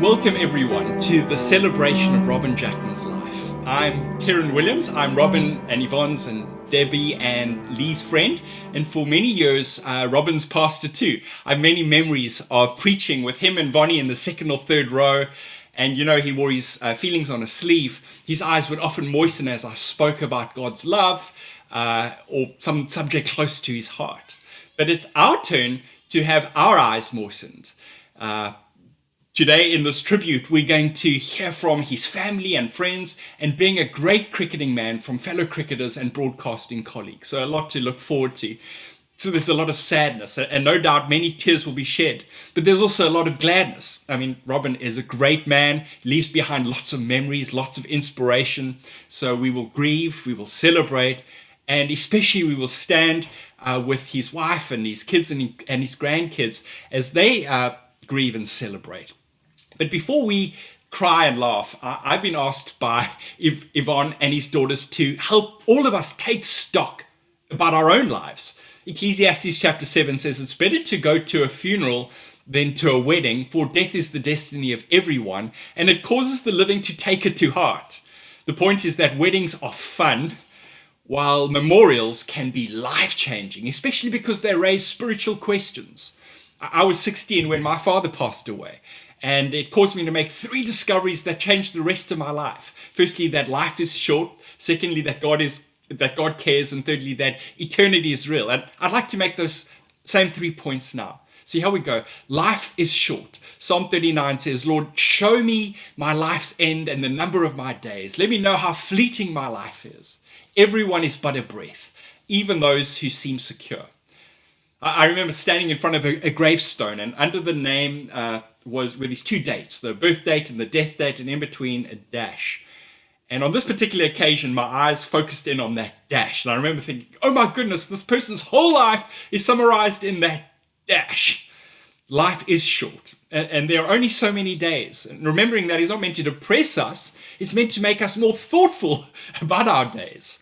Welcome everyone to the celebration of Robin Jackman's life. I'm Kieran Williams. I'm Robin and Yvonne's and Debbie and Lee's friend, and for many years Robin's pastor too. I have many memories of preaching with him and Vonnie in the second or third row, and he wore his feelings on a sleeve. His eyes would often moisten as I spoke about God's love or some subject close to his heart. But it's our turn to have our eyes moistened. Today in this tribute, we're going to hear from his family and friends and being a great cricketing man from fellow cricketers and broadcasting colleagues. So a lot to look forward to. So there's a lot of sadness and no doubt many tears will be shed. But there's also a lot of gladness. I mean, Robin is a great man, leaves behind lots of memories, lots of inspiration. So we will grieve, we will celebrate, and especially we will stand with his wife and his kids and his grandkids as they grieve and celebrate. But before we cry and laugh, I've been asked by Yvonne and his daughters to help all of us take stock about our own lives. Ecclesiastes chapter 7 says it's better to go to a funeral than to a wedding, for death is the destiny of everyone, and it causes the living to take it to heart. The point is that weddings are fun, while memorials can be life-changing, especially because they raise spiritual questions. I was 16 when my father passed away. And it caused me to make 3 discoveries that changed the rest of my life. Firstly, that life is short. Secondly, that God cares. And thirdly, that eternity is real. And I'd like to make those same 3 points now. See, here we go. Life is short. Psalm 39 says, Lord, show me my life's end and the number of my days. Let me know how fleeting my life is. Everyone is but a breath, even those who seem secure. I remember standing in front of a gravestone, and under the name were these 2 dates, the birth date and the death date, and in between a dash. And on this particular occasion, my eyes focused in on that dash. And I remember thinking, oh my goodness, this person's whole life is summarized in that dash. Life is short, and there are only so many days. And remembering that is not meant to depress us, it's meant to make us more thoughtful about our days.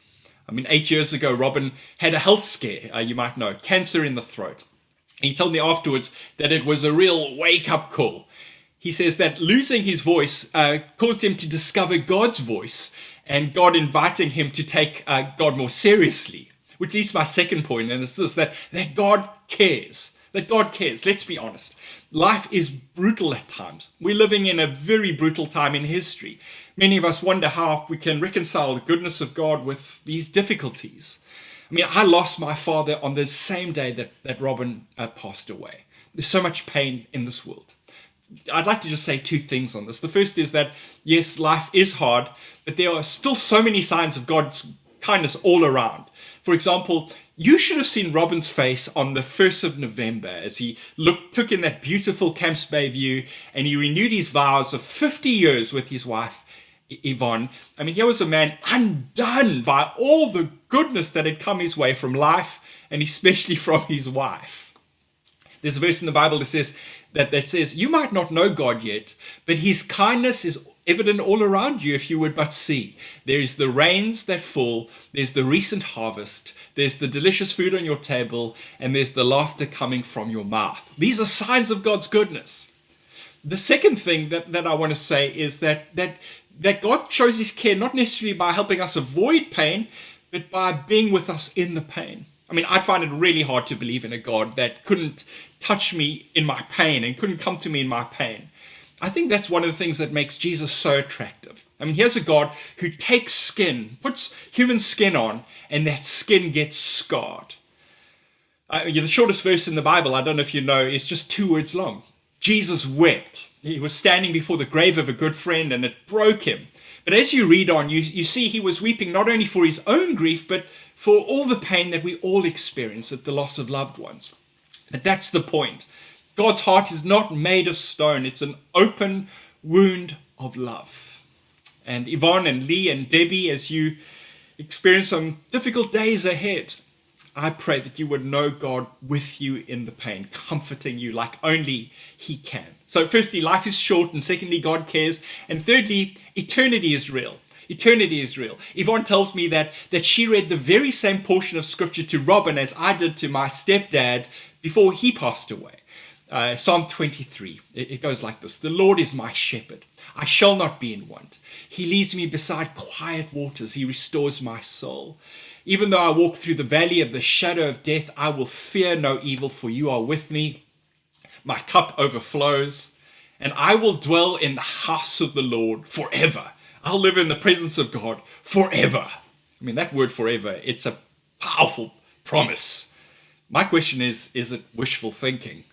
8 years ago, Robin had a health scare, you might know, cancer in the throat. He told me afterwards that it was a real wake-up call. He says that losing his voice caused him to discover God's voice and God inviting him to take God more seriously. Which leads to my second point, and it's this, that God cares. That God cares. Let's be honest. Life is brutal at times. We're living in a very brutal time in history. Many of us wonder how we can reconcile the goodness of God with these difficulties. I lost my father on the same day that Robin passed away. There's so much pain in this world. I'd like to just say 2 things on this. The first is that, yes, life is hard, but there are still so many signs of God's kindness all around. For example, you should have seen Robin's face on the 1st of November as he took in that beautiful Camps Bay view and he renewed his vows of 50 years with his wife, Yvonne. Here was a man undone by all the goodness that had come his way from life and especially from his wife. There's a verse in the Bible that says, you might not know God yet, but his kindness is evident all around you if you would but see. There is the rains that fall, there's the recent harvest, there's the delicious food on your table, and there's the laughter coming from your mouth. These are signs of God's goodness. The second thing that I want to say is that God shows his care not necessarily by helping us avoid pain, but by being with us in the pain. I'd find it really hard to believe in a God that couldn't touch me in my pain and couldn't come to me in my pain. I think that's one of the things that makes Jesus so attractive. Here's a God who takes skin, puts human skin on, and that skin gets scarred. The shortest verse in the Bible, I don't know if you know, is just 2 words long. Jesus wept. He was standing before the grave of a good friend and it broke him. But as you read on, you see he was weeping not only for his own grief, but for all the pain that we all experience at the loss of loved ones. But that's the point. God's heart is not made of stone. It's an open wound of love. And Yvonne and Lee and Debbie, as you experience some difficult days ahead, I pray that you would know God with you in the pain, comforting you like only he can. So firstly, life is short, and secondly, God cares. And thirdly, eternity is real. Eternity is real. Yvonne tells me that she read the very same portion of scripture to Robin as I did to my stepdad before he passed away. Psalm 23. It goes like this. The Lord is my shepherd. I shall not be in want. He leads me beside quiet waters. He restores my soul. Even though I walk through the valley of the shadow of death, I will fear no evil, for you are with me. My cup overflows, and I will dwell in the house of the Lord forever. I'll live in the presence of God forever. I mean, that word forever, it's a powerful promise. My question is it wishful thinking?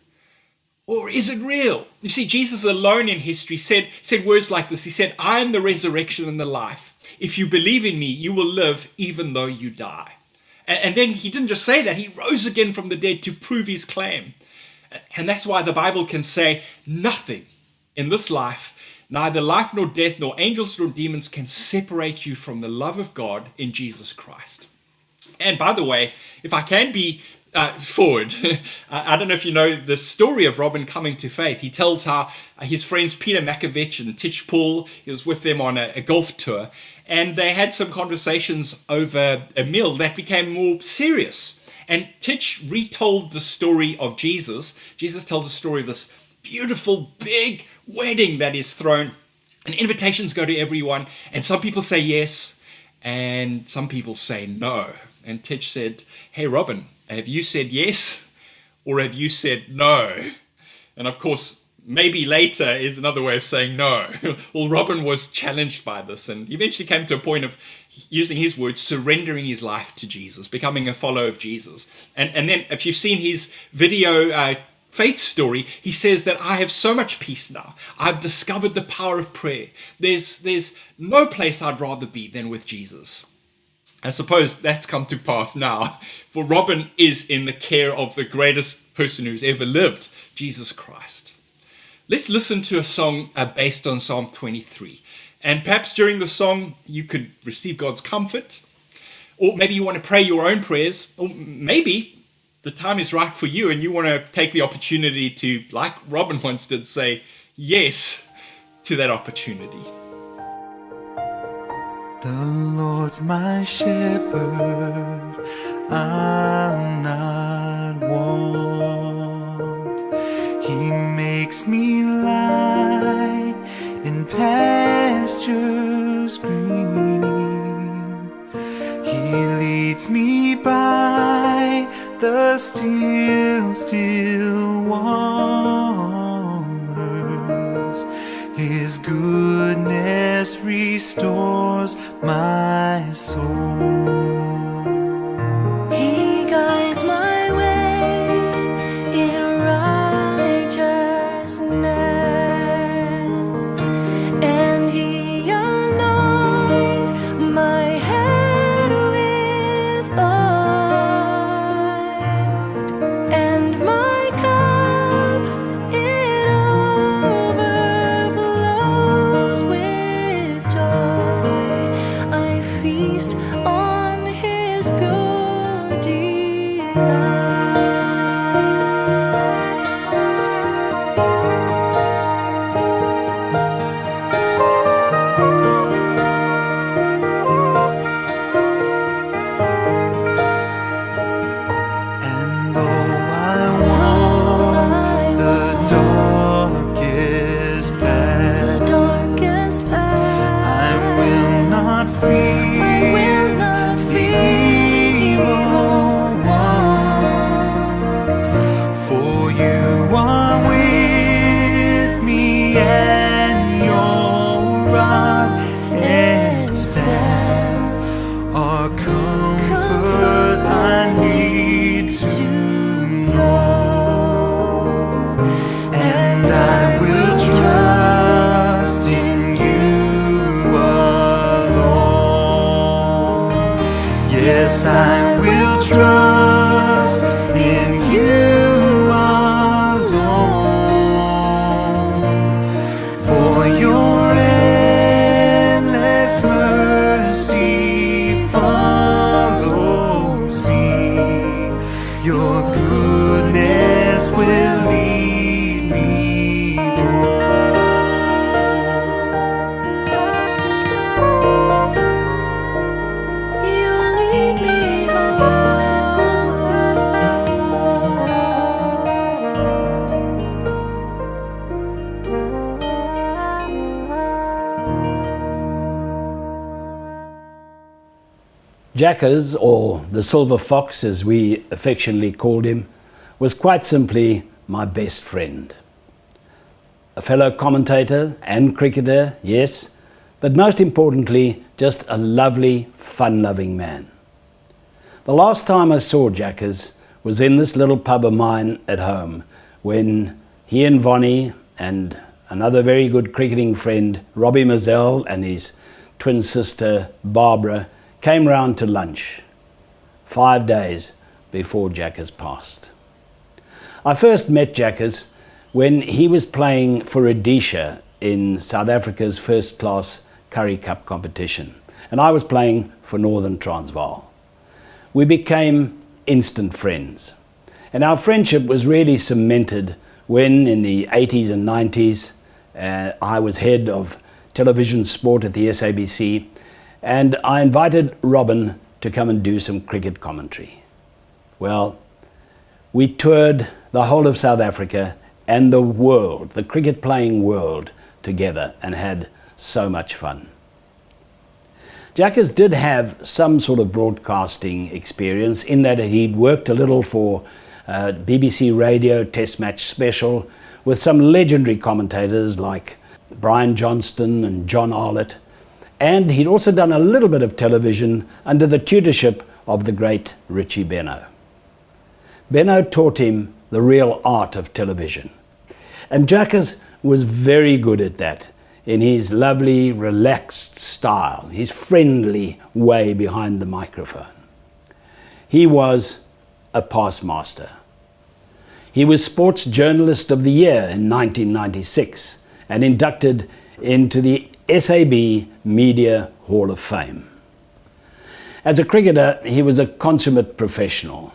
Or is it real? You see, Jesus alone in history said words like this. He said, I am the resurrection and the life. If you believe in me, you will live even though you die. And then he didn't just say that. He rose again from the dead to prove his claim. And that's why the Bible can say nothing in this life, neither life nor death, nor angels nor demons can separate you from the love of God in Jesus Christ. And by the way, if I can be forward, I don't know if you know the story of Robin coming to faith. He tells how his friends Peter Makovich and Titch Paul, he was with them on a golf tour, and they had some conversations over a meal that became more serious. And Titch retold the story of Jesus. Jesus tells the story of this beautiful big wedding that is thrown, and invitations go to everyone, and some people say yes, and some people say no. And Titch said, hey Robin, have you said yes, or have you said no? And of course, maybe later is another way of saying no. Well, Robin was challenged by this and eventually came to a point of, using his words, surrendering his life to Jesus, becoming a follower of Jesus. And then if you've seen his video faith story, he says that I have so much peace now. I've discovered the power of prayer. There's no place I'd rather be than with Jesus. I suppose that's come to pass now, for Robin is in the care of the greatest person who's ever lived, Jesus Christ. Let's listen to a song based on Psalm 23. And perhaps during the song, you could receive God's comfort, or maybe you want to pray your own prayers, or maybe the time is right for you and you want to take the opportunity to, like Robin once did, say yes to that opportunity. The Lord's my shepherd, I'll not want. He makes me lie in pastures green. He leads me by the still waters. His goodness restores my soul. He guides my way in righteousness, and He anoints my head with oil, and my cup it overflows with joy. I feast Jackers, or the Silver Fox as we affectionately called him, was quite simply my best friend. A fellow commentator and cricketer, yes, but most importantly, just a lovely, fun-loving man. The last time I saw Jackers was in this little pub of mine at home when he and Vonnie and another very good cricketing friend, Robbie Mazzell, and his twin sister, Barbara, came round to lunch 5 days before Jackers passed. I first met Jackers when he was playing for Rhodesia in South Africa's first-class Currie Cup competition, and I was playing for Northern Transvaal. We became instant friends, and our friendship was really cemented when, in the 80s and 90s, I was head of television sport at the SABC, and I invited Robin to come and do some cricket commentary. Well, we toured the whole of South Africa and the world, the cricket playing world, together and had so much fun. Jackers did have some sort of broadcasting experience in that he'd worked a little for BBC Radio Test Match Special with some legendary commentators like Brian Johnston and John Arlott, and he'd also done a little bit of television under the tutorship of the great Richie Benno. Benno taught him the real art of television, and Jackers was very good at that in his lovely, relaxed style, his friendly way behind the microphone. He was a past master. He was Sports Journalist of the Year in 1996 and inducted into the SAB Media Hall of Fame. As a cricketer, he was a consummate professional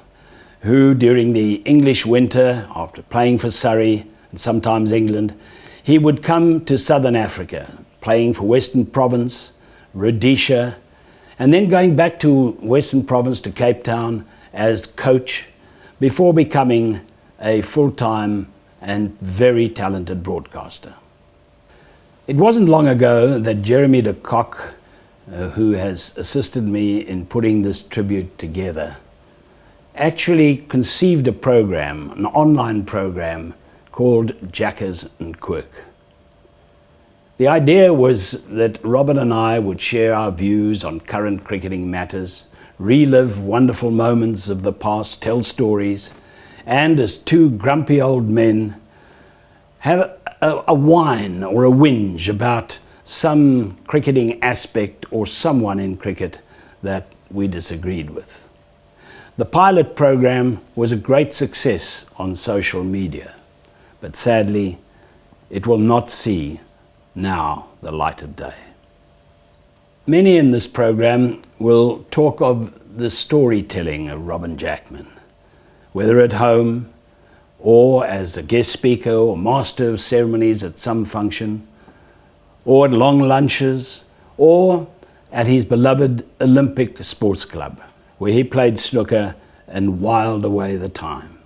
who, during the English winter, after playing for Surrey and sometimes England, he would come to Southern Africa, playing for Western Province, Rhodesia, and then going back to Western Province to Cape Town as coach before becoming a full-time and very talented broadcaster. It wasn't long ago that Jeremy de Kock, who has assisted me in putting this tribute together, actually conceived a program, an online program called Jackers and Quirk. The idea was that Robin and I would share our views on current cricketing matters, relive wonderful moments of the past, tell stories, and as two grumpy old men, have a whine or a whinge about some cricketing aspect or someone in cricket that we disagreed with. The pilot program was a great success on social media, but sadly, it will not see now the light of day. Many in this program will talk of the storytelling of Robin Jackman, whether at home or as a guest speaker or master of ceremonies at some function, or at long lunches, or at his beloved Olympic Sports Club, where he played snooker and whiled away the time.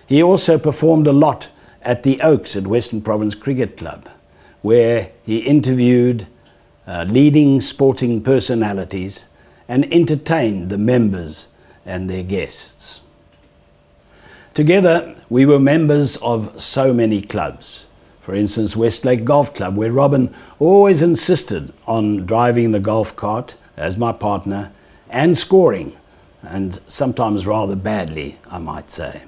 He also performed a lot at the Oaks at Western Province Cricket Club, where he interviewed leading sporting personalities and entertained the members and their guests. Together, we were members of so many clubs. For instance, Westlake Golf Club, where Robin always insisted on driving the golf cart as my partner and scoring, and sometimes rather badly, I might say.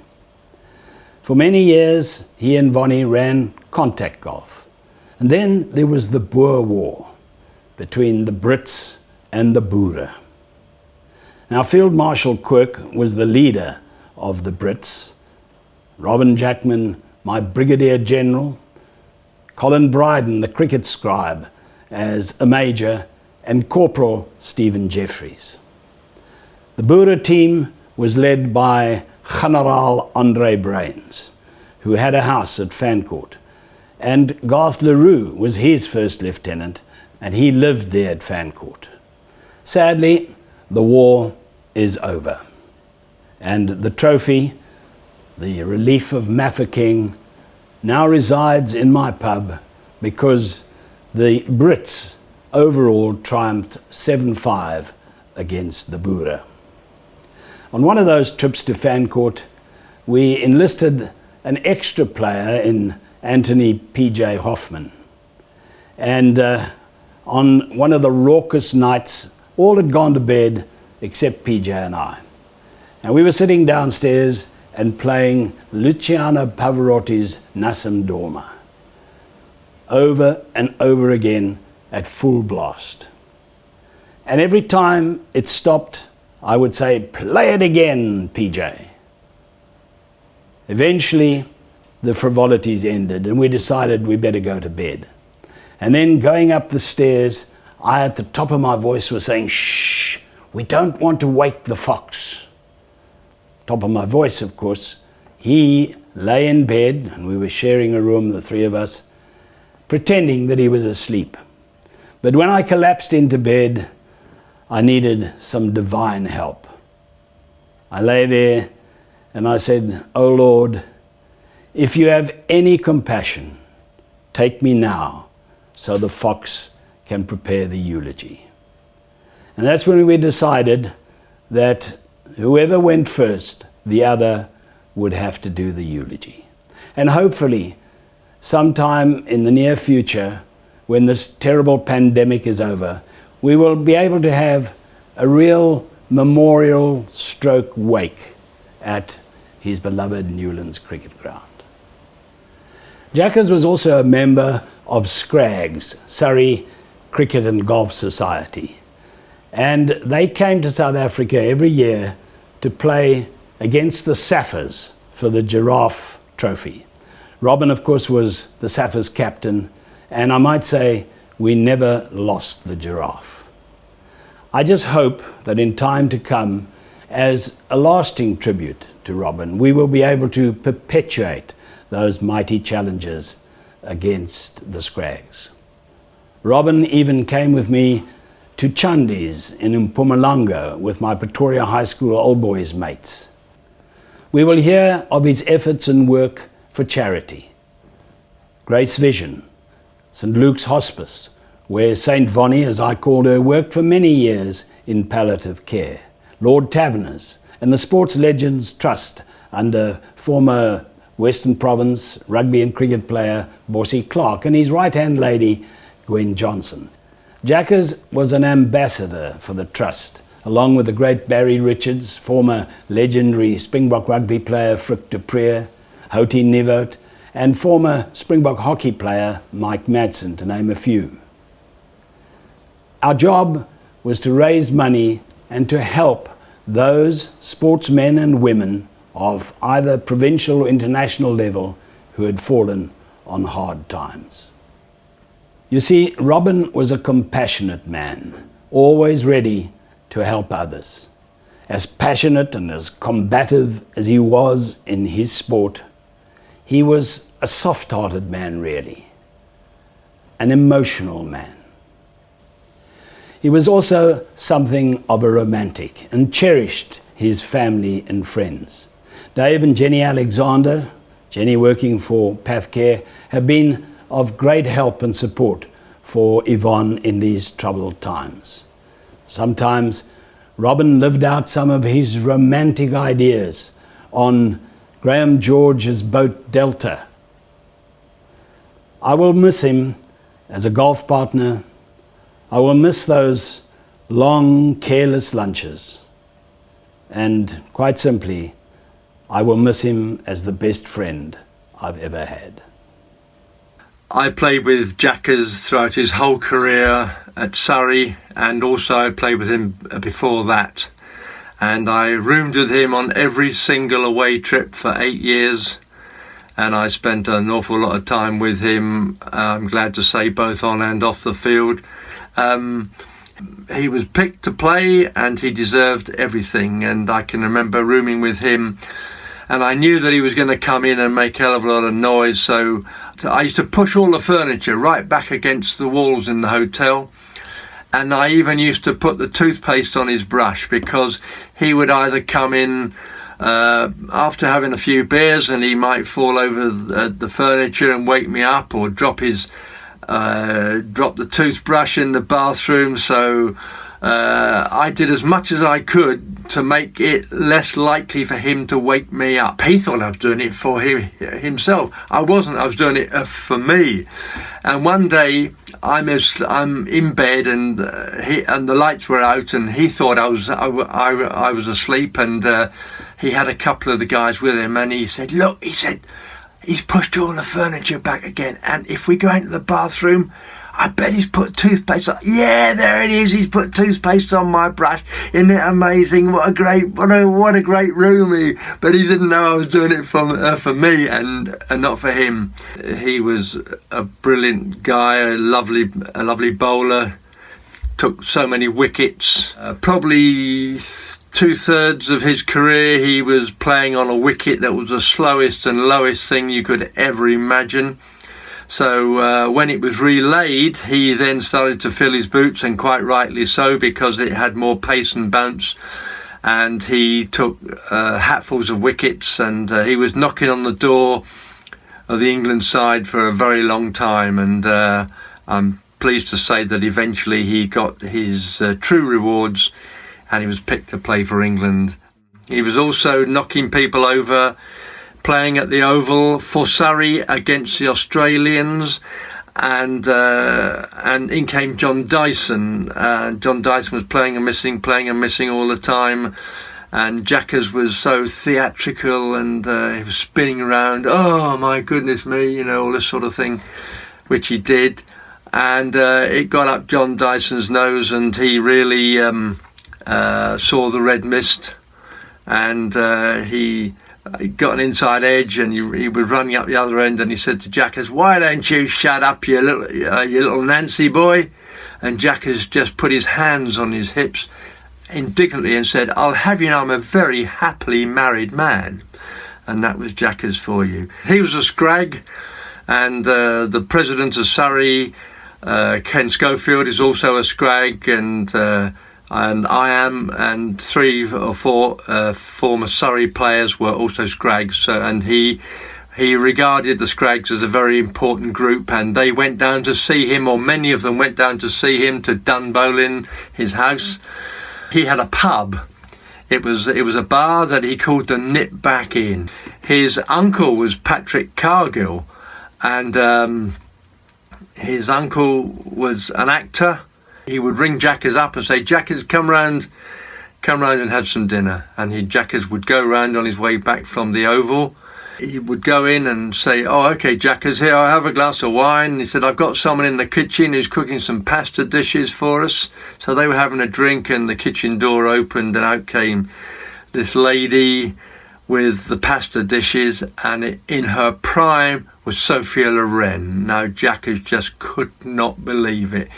For many years, he and Vonnie ran contact golf. And then there was the Boer War between the Brits and the Boere. Now, Field Marshal Quirk was the leader of the Brits, Robin Jackman, my Brigadier General, Colin Bryden, the cricket scribe, as a major, and Corporal Stephen Jeffries. The Boere team was led by Generaal Andre Brains, who had a house at Fancourt, and Garth Leroux was his first lieutenant, and he lived there at Fancourt. Sadly, the war is over, and the trophy, the relief of Mafeking, now resides in my pub because the Brits overall triumphed 7-5 against the Boere. On one of those trips to Fancourt, we enlisted an extra player in Anthony P.J. Hoffman. And on one of the raucous nights, all had gone to bed except PJ and I. And we were sitting downstairs and playing Luciano Pavarotti's Nassim Dorma over and over again at full blast. And every time it stopped, I would say, "Play it again, PJ." Eventually, the frivolities ended and we decided we better go to bed. And then going up the stairs, I, at the top of my voice, was saying, "Shh, we don't want to wake the fox." Top of my voice, of course. He lay in bed, and we were sharing a room, the three of us, pretending that he was asleep. But when I collapsed into bed, I needed some divine help. I lay there and I said, "Oh Lord, if you have any compassion, take me now so the fox can prepare the eulogy." And that's when we decided that whoever went first, the other would have to do the eulogy. And hopefully, sometime in the near future, when this terrible pandemic is over, we will be able to have a real memorial stroke wake at his beloved Newlands cricket ground. Jackers was also a member of Scraggs, Surrey Cricket and Golf Society. And they came to South Africa every year to play against the Saffers for the Giraffe Trophy. Robin, of course, was the Saffers captain, and I might say we never lost the Giraffe. I just hope that in time to come, as a lasting tribute to Robin, we will be able to perpetuate those mighty challenges against the Scraggs. Robin even came with me to Chandi's in Mpumalanga with my Pretoria High School old boys mates. We will hear of his efforts and work for charity. Grace Vision, St. Luke's Hospice, where St. Vonnie, as I called her, worked for many years in palliative care. Lord Taverners and the Sports Legends Trust under former Western Province rugby and cricket player Bossy Clark and his right-hand lady Gwen Johnson. Jackers was an ambassador for the Trust, along with the great Barry Richards, former legendary Springbok rugby player Frick de Preer, Houti Nivot, and former Springbok hockey player Mike Madsen, to name a few. Our job was to raise money and to help those sportsmen and women of either provincial or international level who had fallen on hard times. You see, Robin was a compassionate man, always ready to help others. As passionate and as combative as he was in his sport, he was a soft-hearted man, really, an emotional man. He was also something of a romantic and cherished his family and friends. Dave and Jenny Alexander, Jenny working for Pathcare, have been of great help and support for Yvonne in these troubled times. Sometimes Robin lived out some of his romantic ideas on Graham George's boat Delta. I will miss him as a golf partner. I will miss those long, careless lunches. And quite simply, I will miss him as the best friend I've ever had. I played with Jackers throughout his whole career at Surrey, and also I played with him before that. And I roomed with him on every single away trip for 8 years, and I spent an awful lot of time with him, I'm glad to say, both on and off the field. He was picked to play and he deserved everything, and I can remember rooming with him, and I knew that he was going to come in and make a hell of a lot of noise, so I used to push all the furniture right back against the walls in the hotel, and I even used to put the toothpaste on his brush, because he would either come in after having a few beers and he might fall over the furniture and wake me up, or drop the toothbrush in the bathroom, so I did as much as I could to make it less likely for him to wake me up. He thought I was doing it for himself. I wasn't. I was doing it for me. And one day I'm in bed, and the lights were out, and he thought I was asleep, and he had a couple of the guys with him, and he said, "Look," he said, "he's pushed all the furniture back again, and if we go into the bathroom, I bet he's put toothpaste on." Yeah, there it is. He's put toothpaste on my brush. Isn't it amazing? What a great room. But he didn't know I was doing it for me and not for him. He was a brilliant guy, a lovely bowler. Took so many wickets. Probably 2/3 of his career he was playing on a wicket that was the slowest and lowest thing you could ever imagine. So when it was relayed, he then started to fill his boots, and quite rightly so, because it had more pace and bounce. And he took hatfuls of wickets, and he was knocking on the door of the England side for a very long time. And I'm pleased to say that eventually he got his true rewards, and he was picked to play for England. He was also knocking people over, playing at the Oval for Surrey against the Australians, and in came John Dyson. John Dyson was playing and missing all the time, and Jackers was so theatrical, and he was spinning around, "Oh my goodness me," all this sort of thing, which he did, and it got up John Dyson's nose, and he really saw the red mist, and he got an inside edge, and he was running up the other end, and he said to Jackers, "Why don't you shut up, you little Nancy boy?" And Jackers just put his hands on his hips indignantly and said, "I'll have you know I'm a very happily married man." And that was Jackers for you. He was a scrag, and the president of Surrey, Ken Schofield, is also a scrag, and I am, and 3 or 4 former Surrey players were also scrags. So, and he regarded the scrags as a very important group, and they went down to see him, or many of them went down to see him, to Dunbolin, his house. He had a pub. It was a bar that he called the Nip Back Inn. His uncle was Patrick Cargill, and his uncle was an actor. He would ring Jackers up and say, "Jackers, come round and have some dinner." And Jackers would go round on his way back from the Oval. He would go in and say, "Oh, okay, Jackers, here, I'll have a glass of wine." And he said, "I've got someone in the kitchen who's cooking some pasta dishes for us." So they were having a drink, and the kitchen door opened, and out came this lady with the pasta dishes, and in her prime was Sophia Loren. Now, Jackers just could not believe it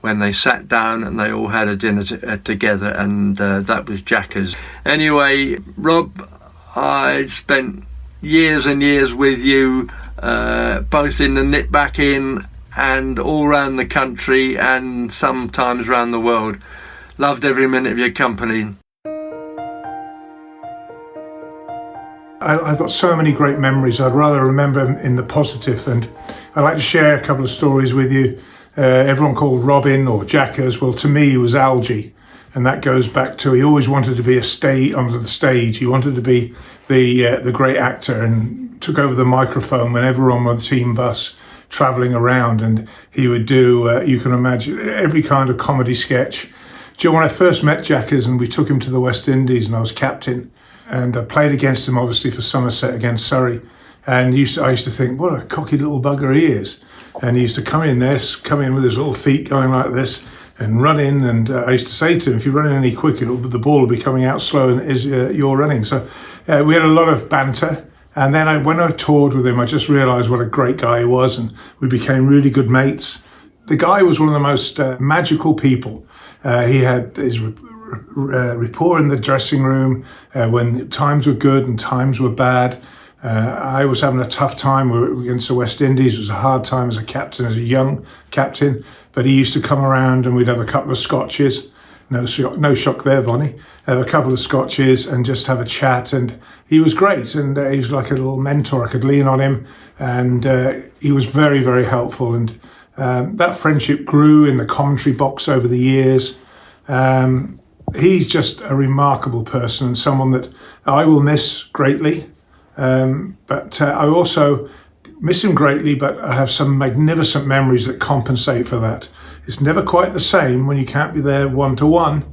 when they sat down and they all had a dinner together, and that was Jackers. Anyway, Rob, I spent years and years with you, both in the Nip Back Inn and all around the country, and sometimes around the world. Loved every minute of your company. I've got so many great memories. I'd rather remember them in the positive, and I'd like to share a couple of stories with you. Everyone called Robin or Jackers. Well, to me, he was Algie, and that goes back to he always wanted to be onto the stage. He wanted to be the great actor, and took over the microphone whenever on the team bus travelling around, and he would do, you can imagine, every kind of comedy sketch. Do you know, when I first met Jackers and we took him to the West Indies, and I was captain, and I played against him obviously for Somerset against Surrey, and I used to think, what a cocky little bugger he is. And he used to come in with his little feet going like this and run in. And I used to say to him, if you run in any quicker, the ball will be coming out slower than you're running. So we had a lot of banter. And then when I toured with him, I just realised what a great guy he was. And we became really good mates. The guy was one of the most magical people. He had his rapport in the dressing room when times were good and times were bad. I was having a tough time against the West Indies. It was a hard time as a captain, as a young captain. But he used to come around and we'd have a couple of scotches. No shock there, Vonnie. Have a couple of scotches and just have a chat. And he was great. And he was like a little mentor. I could lean on him. And he was very, very helpful. And that friendship grew in the commentary box over the years. He's just a remarkable person and someone that I will miss greatly. But I also miss him greatly, but I have some magnificent memories that compensate for that. It's never quite the same when you can't be there one-to-one,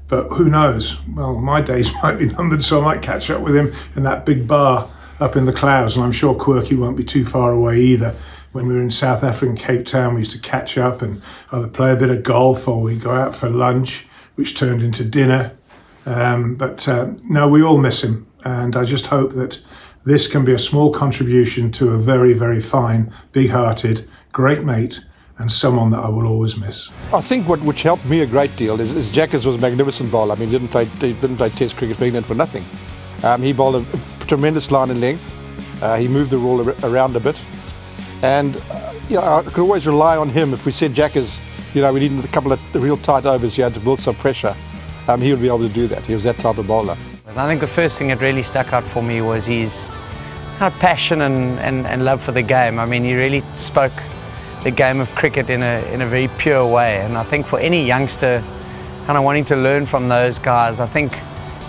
but who knows? Well, my days might be numbered, so I might catch up with him in that big bar up in the clouds, and I'm sure Quirky won't be too far away either. When we were in South Africa and Cape Town, we used to catch up and either play a bit of golf or we'd go out for lunch, which turned into dinner. No, we all miss him, and I just hope that this can be a small contribution to a very, very fine, big-hearted, great mate, and someone that I will always miss. I think which helped me a great deal is Jackers was a magnificent bowler. I mean, he didn't play Test cricket for England for nothing. He bowled a tremendous line and length. He moved the ball around a bit, and I could always rely on him. If we said Jackers, we needed a couple of real tight overs here to build some pressure, he would be able to do that. He was that type of bowler. I think the first thing that really stuck out for me was his passion and love for the game. I mean, he really spoke the game of cricket in a very pure way, and I think for any youngster kind of wanting to learn from those guys, I think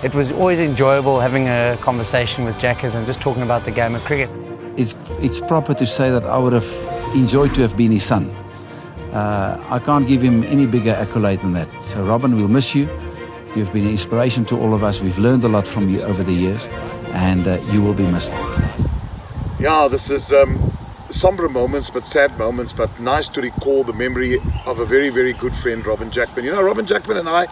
it was always enjoyable having a conversation with Jackers and just talking about the game of cricket. It's proper to say that I would have enjoyed to have been his son. I can't give him any bigger accolade than that. So Robin, we'll miss you. You've been an inspiration to all of us. We've learned a lot from you over the years, and you will be missed. Yeah, this is somber moments, but sad moments, but nice to recall the memory of a very, very good friend, Robin Jackman. Robin Jackman and I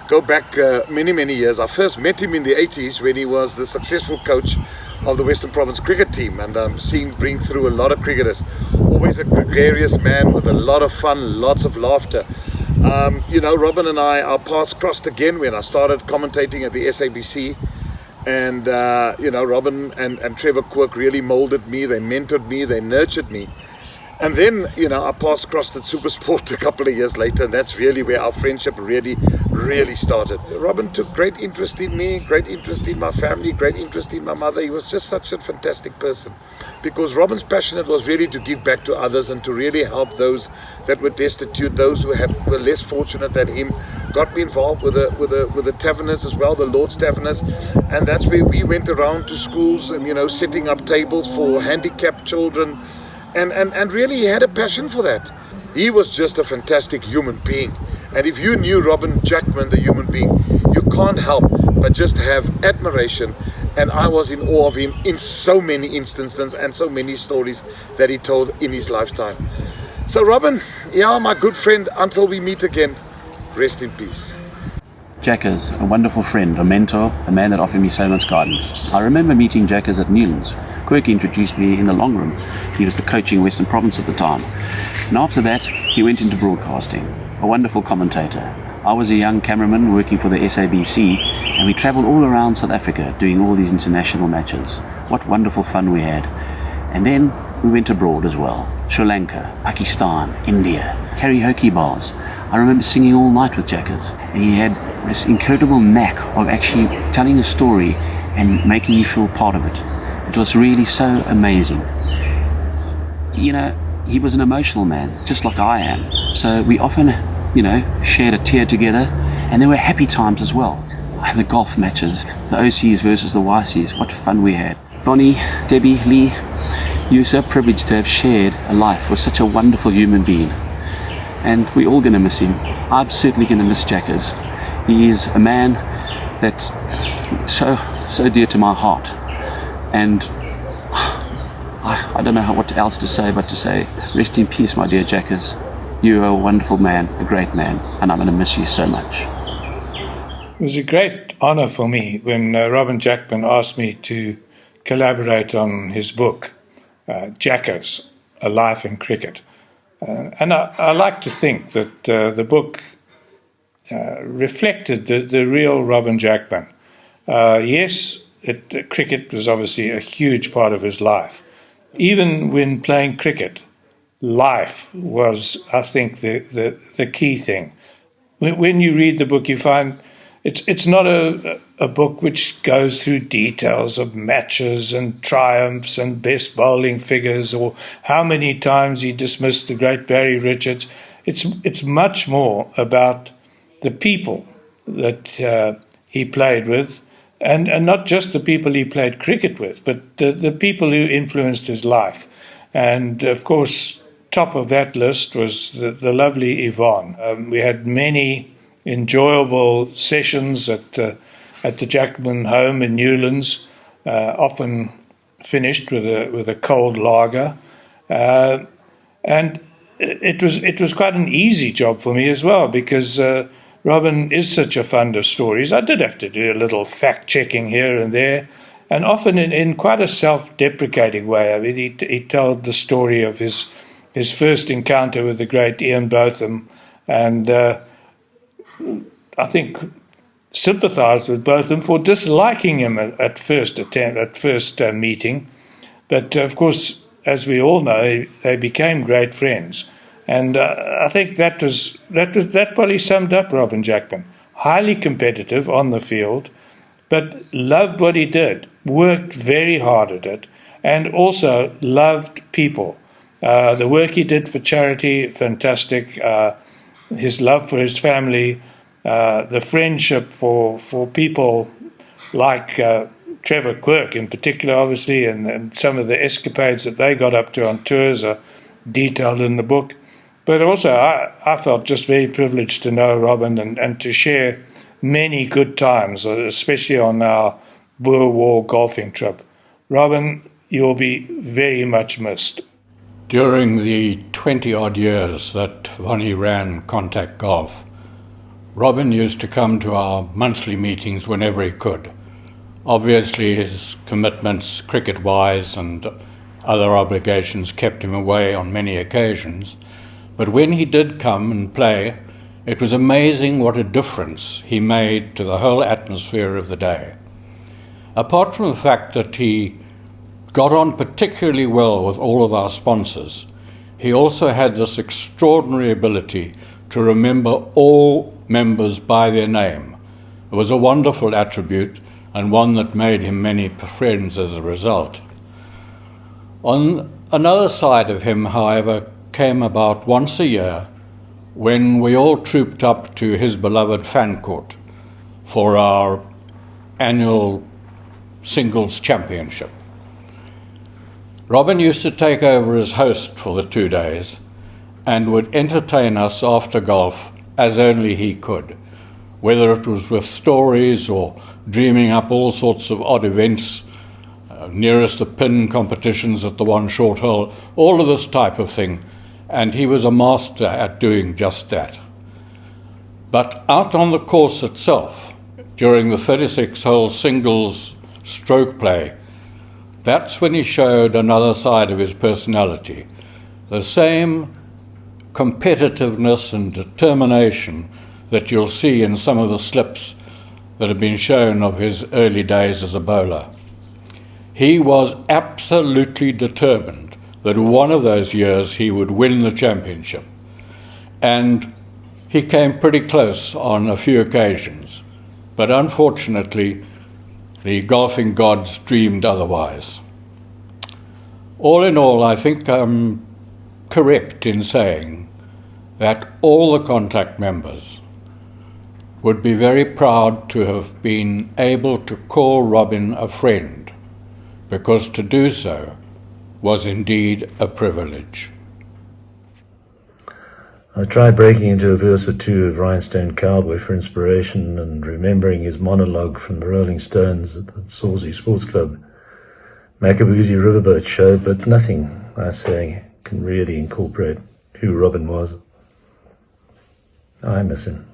go back many, many years. I first met him in the 80s when he was the successful coach of the Western Province cricket team, and seeing bring through a lot of cricketers. Always a gregarious man with a lot of fun, lots of laughter. Robin and I, our paths crossed again when I started commentating at the SABC, and Robin and Trevor Quirk really molded me. They mentored me, they nurtured me, and then our paths crossed at SuperSport a couple of years later, and that's really where our friendship really started. Robin took great interest in me, great interest in my family, great interest in my mother. He was just such a fantastic person, because Robin's passion was really to give back to others and to really help those that were destitute, those who were less fortunate than him. Got me involved with the taverners as well, the Lord's Taverners, and that's where we went around to schools and setting up tables for handicapped children, and really he had a passion for that. He was just a fantastic human being, and if you knew Robin Jackman, the human being, you can't help but just have admiration. And I was in awe of him in so many instances and so many stories that he told in his lifetime. So Robin, my good friend, until we meet again, rest in peace. Jackers, a wonderful friend, a mentor, a man that offered me so much guidance. I remember meeting Jackers at Newlands. Quirky introduced me in the long room. He was the coaching Western Province at the time. And after that, he went into broadcasting, a wonderful commentator. I was a young cameraman working for the SABC, and we travelled all around South Africa doing all these international matches. What wonderful fun we had. And then we went abroad as well. Sri Lanka, Pakistan, India, karaoke bars. I remember singing all night with Jackers, and he had this incredible knack of actually telling a story and making you feel part of it. It was really so amazing. He was an emotional man, just like I am. So we often, shared a tear together, and there were happy times as well. The golf matches, the OCs versus the YCs, what fun we had. Bonnie, Debbie, Lee, you're so privileged to have shared a life with such a wonderful human being. And we're all going to miss him. I'm certainly going to miss Jackers. He is a man that's so dear to my heart. And I don't know what else to say but to say, rest in peace, my dear Jackers. You are a wonderful man, a great man, and I'm going to miss you so much. It was a great honour for me when Robin Jackman asked me to collaborate on his book, Jackers, A Life in Cricket. And I like to think that the book reflected the real Robin Jackman. Yes, cricket was obviously a huge part of his life. Even when playing cricket, life was, I think, the key thing. When you read the book, you find it's not a book which goes through details of matches and triumphs and best bowling figures or how many times he dismissed the great Barry Richards. It's much more about the people that he played with, and not just the people he played cricket with, but the people who influenced his life. And of course, top of that list was the lovely Yvonne. We had many enjoyable sessions at the Jackman home in Newlands, often finished with a cold lager, and it was quite an easy job for me as well, because Robin is such a fund of stories. I did have to do a little fact-checking here and there, and often in quite a self-deprecating way. I mean, he told the story of his first encounter with the great Ian Botham, and I think sympathised with Botham for disliking him at first meeting. But of course, as we all know, they became great friends. And I think that probably summed up Robin Jackman. Highly competitive on the field, but loved what he did, worked very hard at it, and also loved people. The work he did for charity, fantastic. His love for his family, the friendship for people like Trevor Quirk in particular, obviously, and some of the escapades that they got up to on tours are detailed in the book. But also, I felt just very privileged to know Robin and to share many good times, especially on our Boer War golfing trip. Robin, you'll be very much missed. During the 20-odd years that Vonnie ran Contact Golf, Robin used to come to our monthly meetings whenever he could. Obviously, his commitments, cricket-wise, and other obligations kept him away on many occasions. But when he did come and play, it was amazing what a difference he made to the whole atmosphere of the day. Apart from the fact that he got on particularly well with all of our sponsors, he also had this extraordinary ability to remember all members by their name. It was a wonderful attribute, and one that made him many friends as a result. On another side of him, however, came about once a year when we all trooped up to his beloved fan court for our annual singles championship. Robin used to take over as host for the 2 days and would entertain us after golf as only he could, whether it was with stories or dreaming up all sorts of odd events, nearest the pin competitions at the one short hole, all of this type of thing, and he was a master at doing just that. But out on the course itself, during the 36-hole singles stroke play, that's when he showed another side of his personality, the same competitiveness and determination that you'll see in some of the slips that have been shown of his early days as a bowler. He was absolutely determined that one of those years he would win the championship, and he came pretty close on a few occasions, but unfortunately the golfing gods dreamed otherwise. All in all, I think I'm correct in saying that all the Contact members would be very proud to have been able to call Robin a friend, because to do so was indeed a privilege. I tried breaking into a verse or two of Rhinestone Cowboy for inspiration and remembering his monologue from the Rolling Stones at the Sawsey Sports Club Macaboozy Riverboat show, but nothing, I say, can really incorporate who Robin was. I miss him.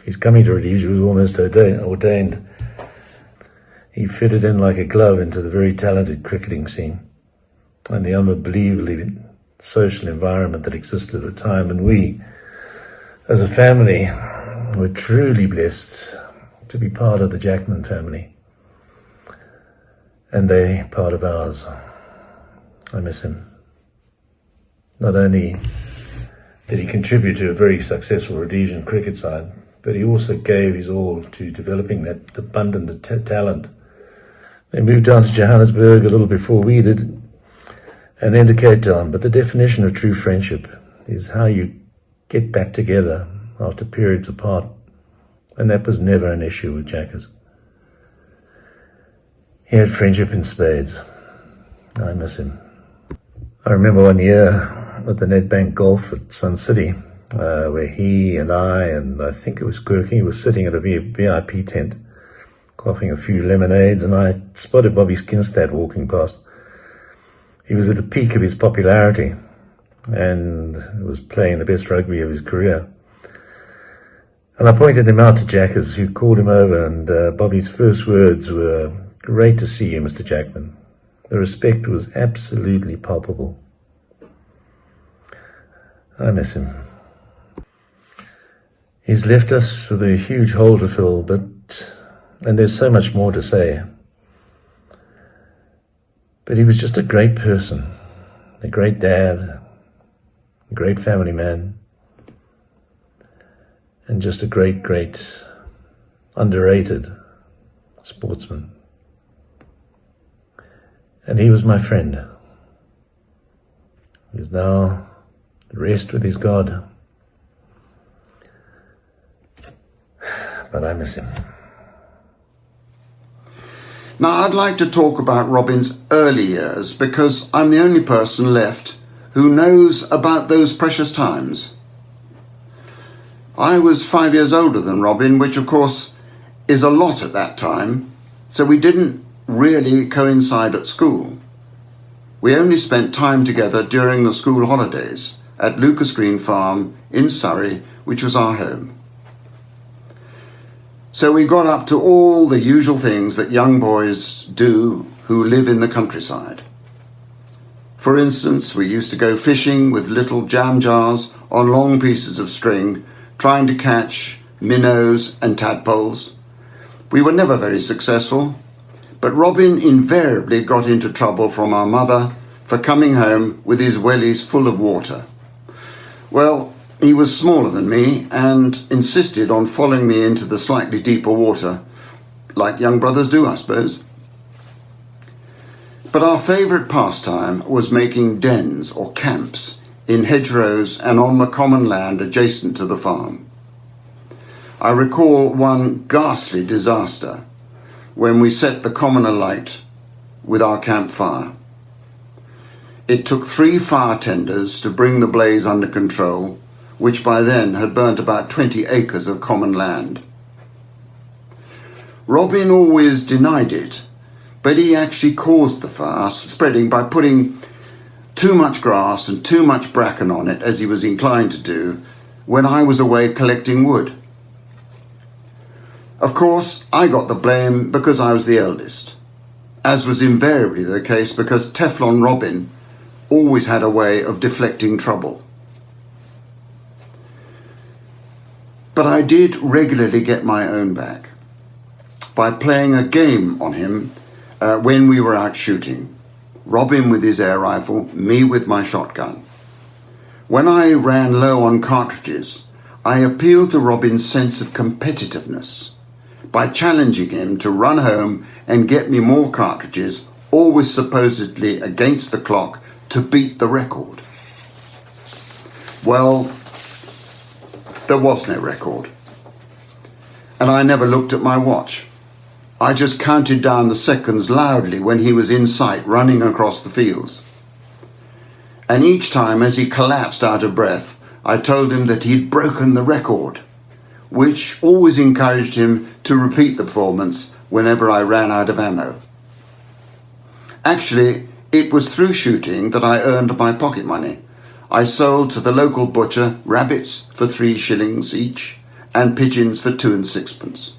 His coming to Rhodesia was almost ordained. He fitted in like a glove into the very talented cricketing scene and the unbelievably social environment that existed at the time, and we, as a family, were truly blessed to be part of the Jackman family, and they part of ours. I miss him. Not only did he contribute to a very successful Rhodesian cricket side, but he also gave his all to developing that abundant talent. They moved down to Johannesburg a little before we did, and then to Cape Town. But the definition of true friendship is how you get back together after periods apart, and that was never an issue with Jackers. He had friendship in spades. I miss him. I remember one year at the Nedbank Golf at Sun City, where he and I think it was Quirky, was sitting at a VIP tent, quaffing a few lemonades, and I spotted Bobby Skinstad walking past. He was at the peak of his popularity and was playing the best rugby of his career. And I pointed him out to Jackers, who called him over, and Bobby's first words were, "Great to see you, Mr. Jackman." The respect was absolutely palpable. I miss him. He's left us with a huge hole to fill, and there's so much more to say. But he was just a great person, a great dad, a great family man, and just a great, underrated sportsman. And he was my friend. He's now at rest with his God. But I miss him. Now, I'd like to talk about Robin's early years because I'm the only person left who knows about those precious times. I was 5 years older than Robin, which of course is a lot at that time, so we didn't really coincide at school. We only spent time together during the school holidays at Lucas Green Farm in Surrey, which was our home. So we got up to all the usual things that young boys do who live in the countryside. For instance, we used to go fishing with little jam jars on long pieces of string, trying to catch minnows and tadpoles. We were never very successful, but Robin invariably got into trouble from our mother for coming home with his wellies full of water. Well, he was smaller than me and insisted on following me into the slightly deeper water, like young brothers do, I suppose. But our favourite pastime was making dens or camps in hedgerows and on the common land adjacent to the farm. I recall one ghastly disaster when we set the common alight with our campfire. It took 3 fire tenders to bring the blaze under control, which by then had burnt about 20 acres of common land. Robin always denied it, but he actually caused the fire spreading by putting too much grass and too much bracken on it, as he was inclined to do, when I was away collecting wood. Of course, I got the blame because I was the eldest, as was invariably the case because Teflon Robin always had a way of deflecting trouble. But I did regularly get my own back by playing a game on him when we were out shooting. Robin with his air rifle, me with my shotgun. When I ran low on cartridges, I appealed to Robin's sense of competitiveness by challenging him to run home and get me more cartridges, always supposedly against the clock, to beat the record. Well, there was no record. And I never looked at my watch. I just counted down the seconds loudly when he was in sight running across the fields. And each time as he collapsed out of breath, I told him that he'd broken the record, which always encouraged him to repeat the performance whenever I ran out of ammo. Actually, it was through shooting that I earned my pocket money. I sold to the local butcher rabbits for 3 shillings each and pigeons for 2 and 6pence.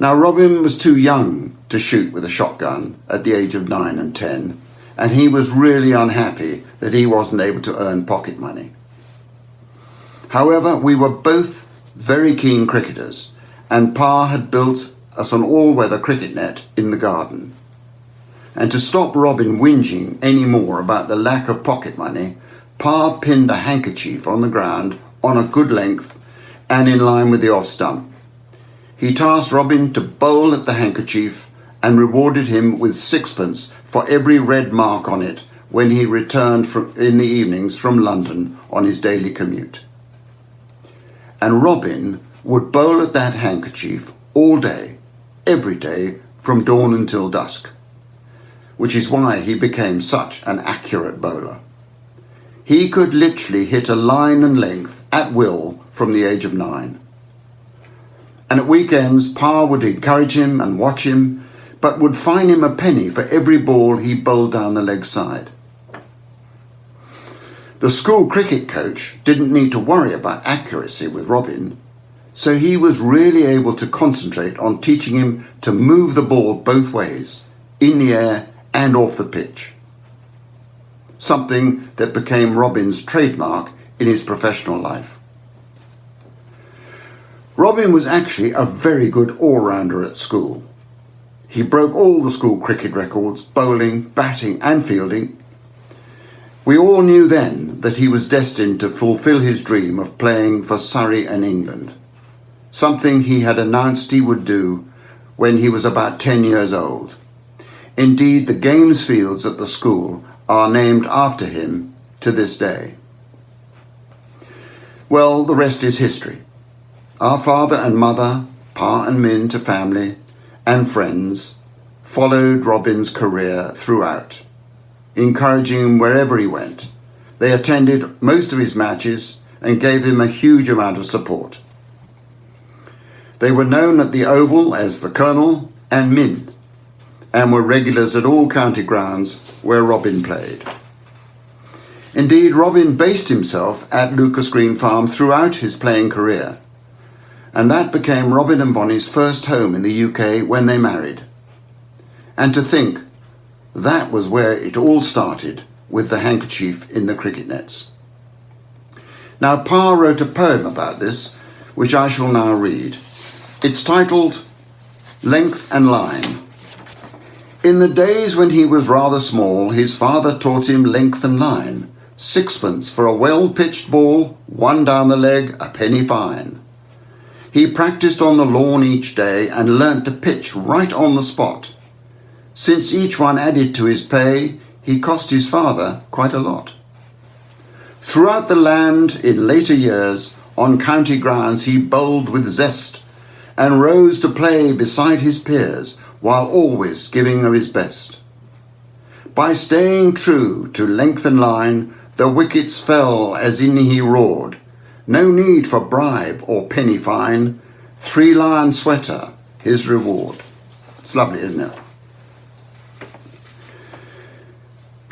Now, Robin was too young to shoot with a shotgun at the age of 9 and 10, and he was really unhappy that he wasn't able to earn pocket money. However, we were both very keen cricketers, and Pa had built us an all-weather cricket net in the garden. And to stop Robin whinging any more about the lack of pocket money, Pa pinned a handkerchief on the ground on a good length and in line with the off stump. He tasked Robin to bowl at the handkerchief and rewarded him with 6pence for every red mark on it when he returned in the evenings from London on his daily commute. and Robin would bowl at that handkerchief all day, every day, from dawn until dusk, which is why he became such an accurate bowler. He could literally hit a line and length at will from the age of 9. And at weekends, Pa would encourage him and watch him, but would fine him a penny for every ball he bowled down the leg side. The school cricket coach didn't need to worry about accuracy with Robin, so he was really able to concentrate on teaching him to move the ball both ways, in the air and off the pitch. Something that became Robin's trademark in his professional life. Robin was actually a very good all-rounder at school. He broke all the school cricket records, bowling, batting and fielding. We all knew then that he was destined to fulfil his dream of playing for Surrey and England, something he had announced he would do when he was about 10 years old. Indeed, the games fields at the school are named after him to this day. Well, the rest is history. Our father and mother, Pa and Min to family and friends, followed Robin's career throughout, encouraging him wherever he went. They attended most of his matches and gave him a huge amount of support. They were known at the Oval as the Colonel and Min, and were regulars at all county grounds where Robin played. Indeed, Robin based himself at Lucas Green Farm throughout his playing career, and that became Robin and Bonnie's first home in the UK when they married. And to think, that was where it all started, with the handkerchief in the cricket nets. Now, Pa wrote a poem about this, which I shall now read. It's titled Length and Line. In the days when he was rather small, his father taught him length and line. 6pence for a well-pitched ball, 1 down the leg, a penny fine. He practised on the lawn each day and learnt to pitch right on the spot. Since each one added to his pay, he cost his father quite a lot. Throughout the land, in later years, on county grounds he bowled with zest and rose to play beside his peers, while always giving of his best. By staying true to length and line, the wickets fell as in he roared. No need for bribe or penny fine, 3-lion sweater, his reward. It's lovely, isn't it?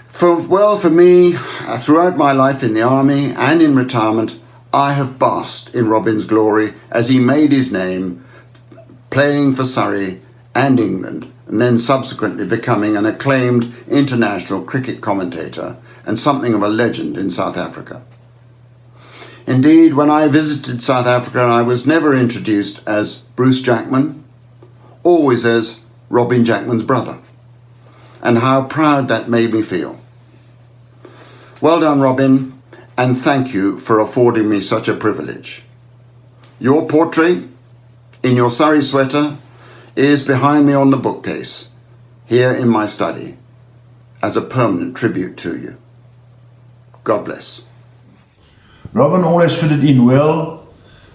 For me, throughout my life in the army and in retirement, I have basked in Robin's glory as he made his name, playing for Surrey and England, and then subsequently becoming an acclaimed international cricket commentator and something of a legend in South Africa. Indeed, when I visited South Africa, I was never introduced as Bruce Jackman, always as Robin Jackman's brother, and how proud that made me feel. Well done, Robin, and thank you for affording me such a privilege. Your portrait in your Surrey sweater is behind me on the bookcase, here in my study, as a permanent tribute to you. God bless. Robin always fitted in well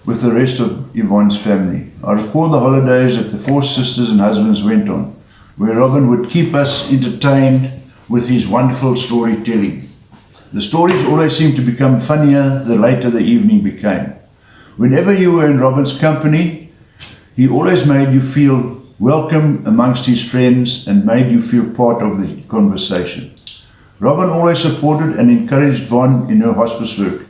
with the rest of Yvonne's family. I recall the holidays that the 4 sisters and husbands went on, where Robin would keep us entertained with his wonderful storytelling. The stories always seemed to become funnier the later the evening became. Whenever you were in Robin's company, he always made you feel welcome amongst his friends and made you feel part of the conversation. Robin always supported and encouraged Yvonne in her hospice work,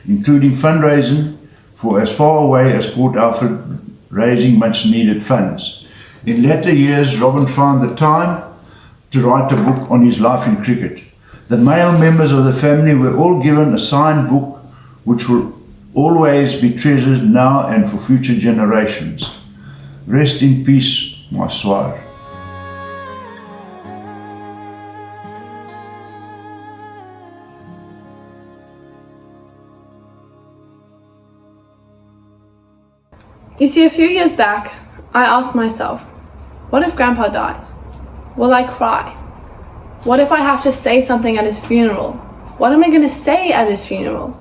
including fundraising for as far away as Port Alfred, raising much needed funds. In later years, Robin found the time to write a book on his life in cricket. The male members of the family were all given a signed book which will always be treasured now and for future generations. Rest in peace, my swire. You see, a few years back, I asked myself, what if Grandpa dies? Will I cry? What if I have to say something at his funeral? What am I going to say at his funeral?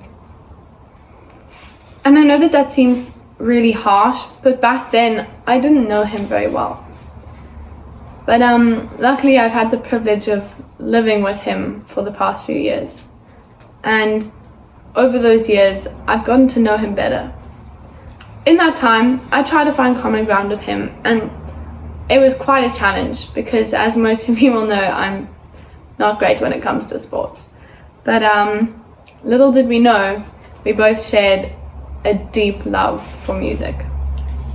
And I know that that seems really harsh, but back then I didn't know him very well. But luckily I've had the privilege of living with him for the past few years. And over those years, I've gotten to know him better. In that time, I tried to find common ground with him, and it was quite a challenge because, as most of you will know, I'm not great when it comes to sports. But little did we know, we both shared a deep love for music.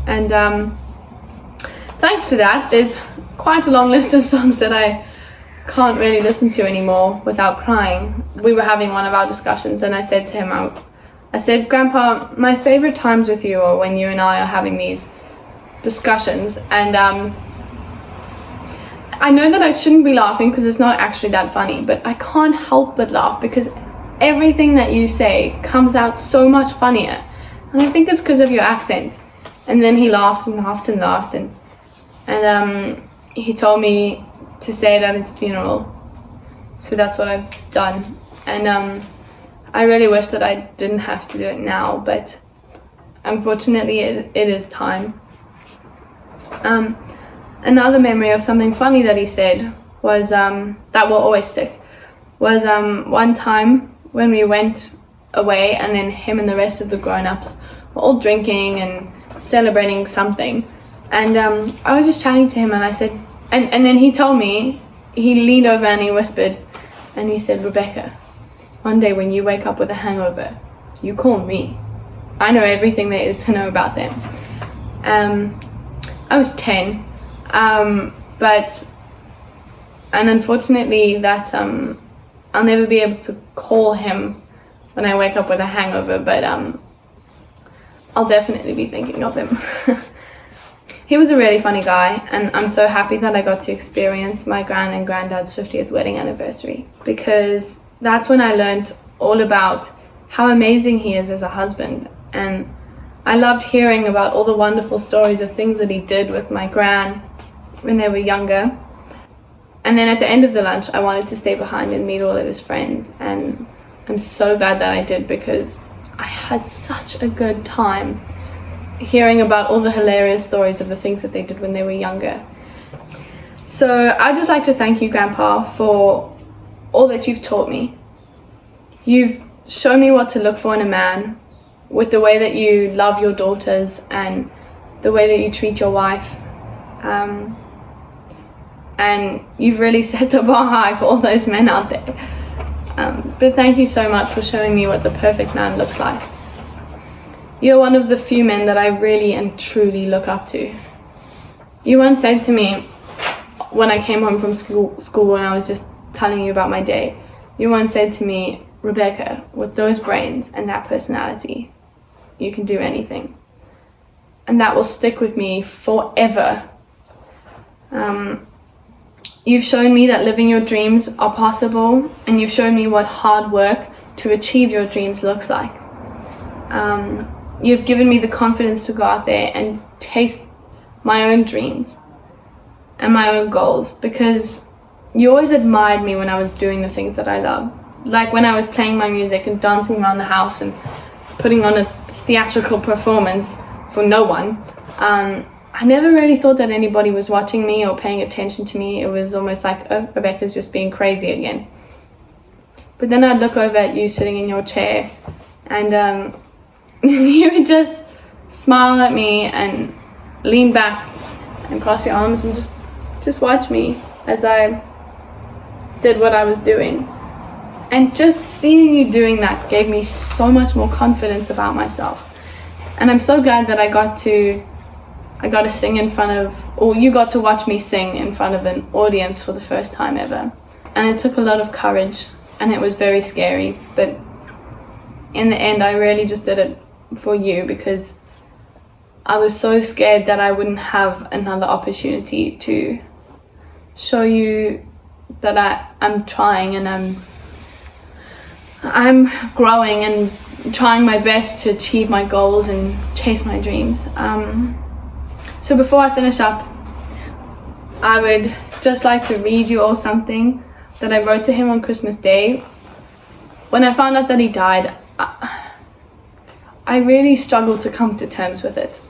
And thanks to that, there's quite a long list of songs that I can't really listen to anymore without crying. We were having one of our discussions and I said to him, I said, Grandpa, my favorite times with you are when you and I are having these discussions, and I know that I shouldn't be laughing because it's not actually that funny, but I can't help but laugh because everything that you say comes out so much funnier, and I think it's because of your accent. And then he laughed and laughed and laughed, and he told me to say it at his funeral, so that's what I've done. And I really wish that I didn't have to do it now, but unfortunately it is time. Another memory of something funny that he said was, that will always stick, was one time when we went away and then him and the rest of the grown-ups were all drinking and celebrating something. And I was just chatting to him and I said, and then he told me, he leaned over and he whispered, and he said, Rebecca, one day when you wake up with a hangover, you call me. I know everything there is to know about them. I was 10, and unfortunately that I'll never be able to call him when I wake up with a hangover, but I'll definitely be thinking of him. He was a really funny guy, and I'm so happy that I got to experience my gran and granddad's 50th wedding anniversary, because that's when I learned all about how amazing he is as a husband. And I loved hearing about all the wonderful stories of things that he did with my gran when they were younger. And then at the end of the lunch, I wanted to stay behind and meet all of his friends, and I'm so glad that I did, because I had such a good time hearing about all the hilarious stories of the things that they did when they were younger. So I'd just like to thank you, Grandpa, for all that you've taught me. You've shown me what to look for in a man, with the way that you love your daughters and the way that you treat your wife. And you've really set the bar high for all those men out there. But thank you so much for showing me what the perfect man looks like. You're one of the few men that I really and truly look up to. You once said to me, when I came home from school and I was just telling you about my day, you once said to me, Rebecca, with those brains and that personality, you can do anything. And that will stick with me forever. You've shown me that living your dreams are possible, and you've shown me what hard work to achieve your dreams looks like. You've given me the confidence to go out there and chase my own dreams and my own goals, because you always admired me when I was doing the things that I love. Like when I was playing my music and dancing around the house and putting on a theatrical performance for no one. I never really thought that anybody was watching me or paying attention to me. It was almost like, oh, Rebecca's just being crazy again. But then I'd look over at you sitting in your chair, and you would just smile at me and lean back and cross your arms and just watch me as I did what I was doing. And just seeing you doing that gave me so much more confidence about myself. And I'm so glad that I got to sing in front of, or you got to watch me sing in front of an audience for the first time ever. And it took a lot of courage, and it was very scary, but in the end I really just did it for you, because I was so scared that I wouldn't have another opportunity to show you that I'm trying, and I'm growing and trying my best to achieve my goals and chase my dreams. So before I finish up, I would just like to read you all something that I wrote to him on Christmas Day. When I found out that he died, I really struggled to come to terms with it.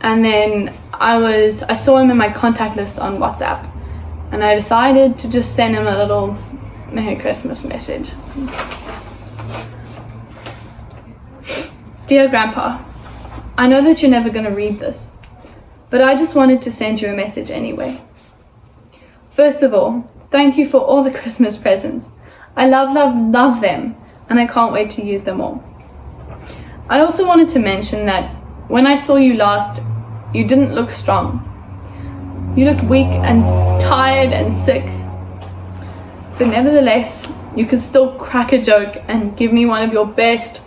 And then I saw him in my contact list on WhatsApp, and I decided to just send him a little Merry Christmas message. Dear Grandpa, I know that you're never going to read this, but I just wanted to send you a message anyway. First of all, thank you for all the Christmas presents. I love them, and I can't wait to use them all. I also wanted to mention that when I saw you last, you didn't look strong. You looked weak and tired and sick. But nevertheless, you could still crack a joke and give me one of your best,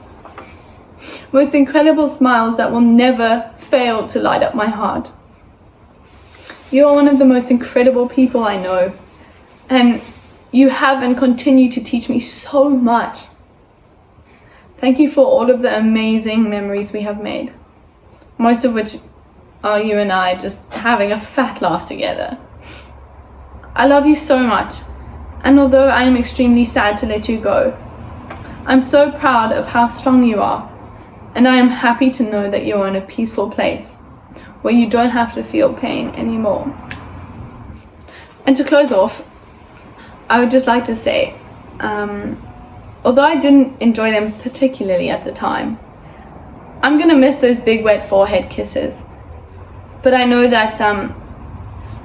most incredible smiles that will never fail to light up my heart. You are one of the most incredible people I know, and you have and continue to teach me so much. Thank you for all of the amazing memories we have made, most of which are you and I just having a fat laugh together. I love you so much, and although I am extremely sad to let you go, I'm so proud of how strong you are, and I am happy to know that you're in a peaceful place where you don't have to feel pain anymore. And to close off, I would just like to say, although I didn't enjoy them particularly at the time, I'm gonna miss those big wet forehead kisses. But I know that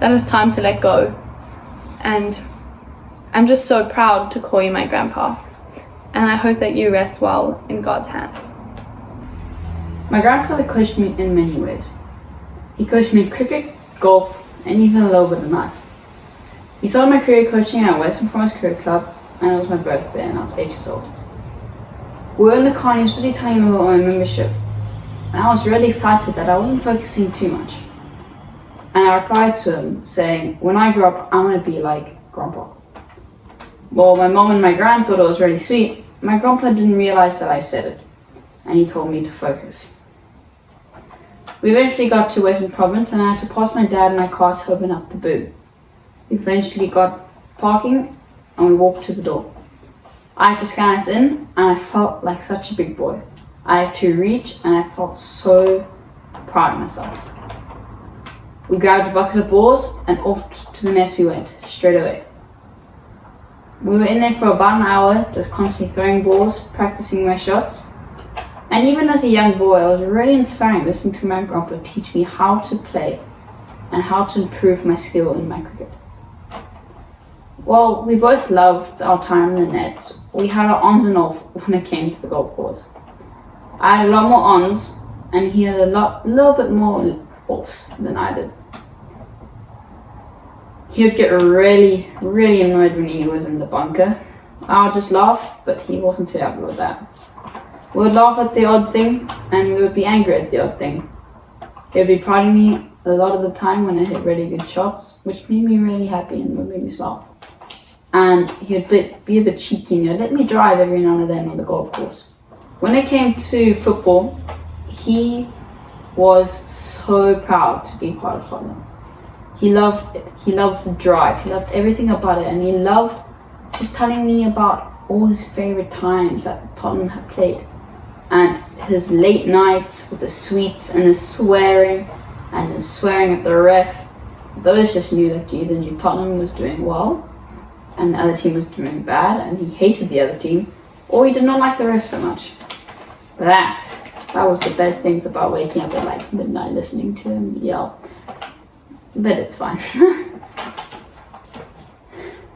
that is time to let go, and I'm just so proud to call you my grandpa, and I hope that you rest well in God's hands. My grandfather coached me in many ways. He coached me cricket, golf, and even a little bit of life. He started my career coaching at Western Forest Career Club, and it was my birthday and I was 8 years old. We were in the car and he was busy telling me about my membership, and I was really excited that I wasn't focusing too much. And I replied to him saying, when I grow up, I want to be like Grandpa. Well, my mom and my gran thought it was really sweet. My grandpa didn't realize that I said it, and he told me to focus. We eventually got to Western Province and I had to pass my dad in my car to open up the boot. We eventually got parking and we walked to the door. I had to scan us in and I felt like such a big boy. I had to reach and I felt so proud of myself. We grabbed a bucket of balls and off to the nets we went, straight away. We were in there for about an hour, just constantly throwing balls, practicing my shots. And even as a young boy, it was really inspiring listening to my grandpa teach me how to play and how to improve my skill in my cricket. Well, we both loved our time in the nets. We had our ons and off when it came to the golf course. I had a lot more ons and he had a little bit more offs than I did. He would get really annoyed when he was in the bunker. I would just laugh, but he wasn't too happy with that. We would laugh at the odd thing, and we would be angry at the odd thing. He would be proud of me a lot of the time when I hit really good shots, which made me really happy and would make me smile. And he would be a bit cheeky and let me drive every now and then on the golf course. When it came to football, he was so proud to be part of Tottenham. He loved the drive, he loved everything about it, and he loved just telling me about all his favourite times that Tottenham have played. And his late nights with the sweets and his swearing at the ref. Those just knew that either knew Tottenham was doing well and the other team was doing bad and he hated the other team, or he did not like the ref so much. That was the best things about waking up at like midnight listening to him yell. But it's fine.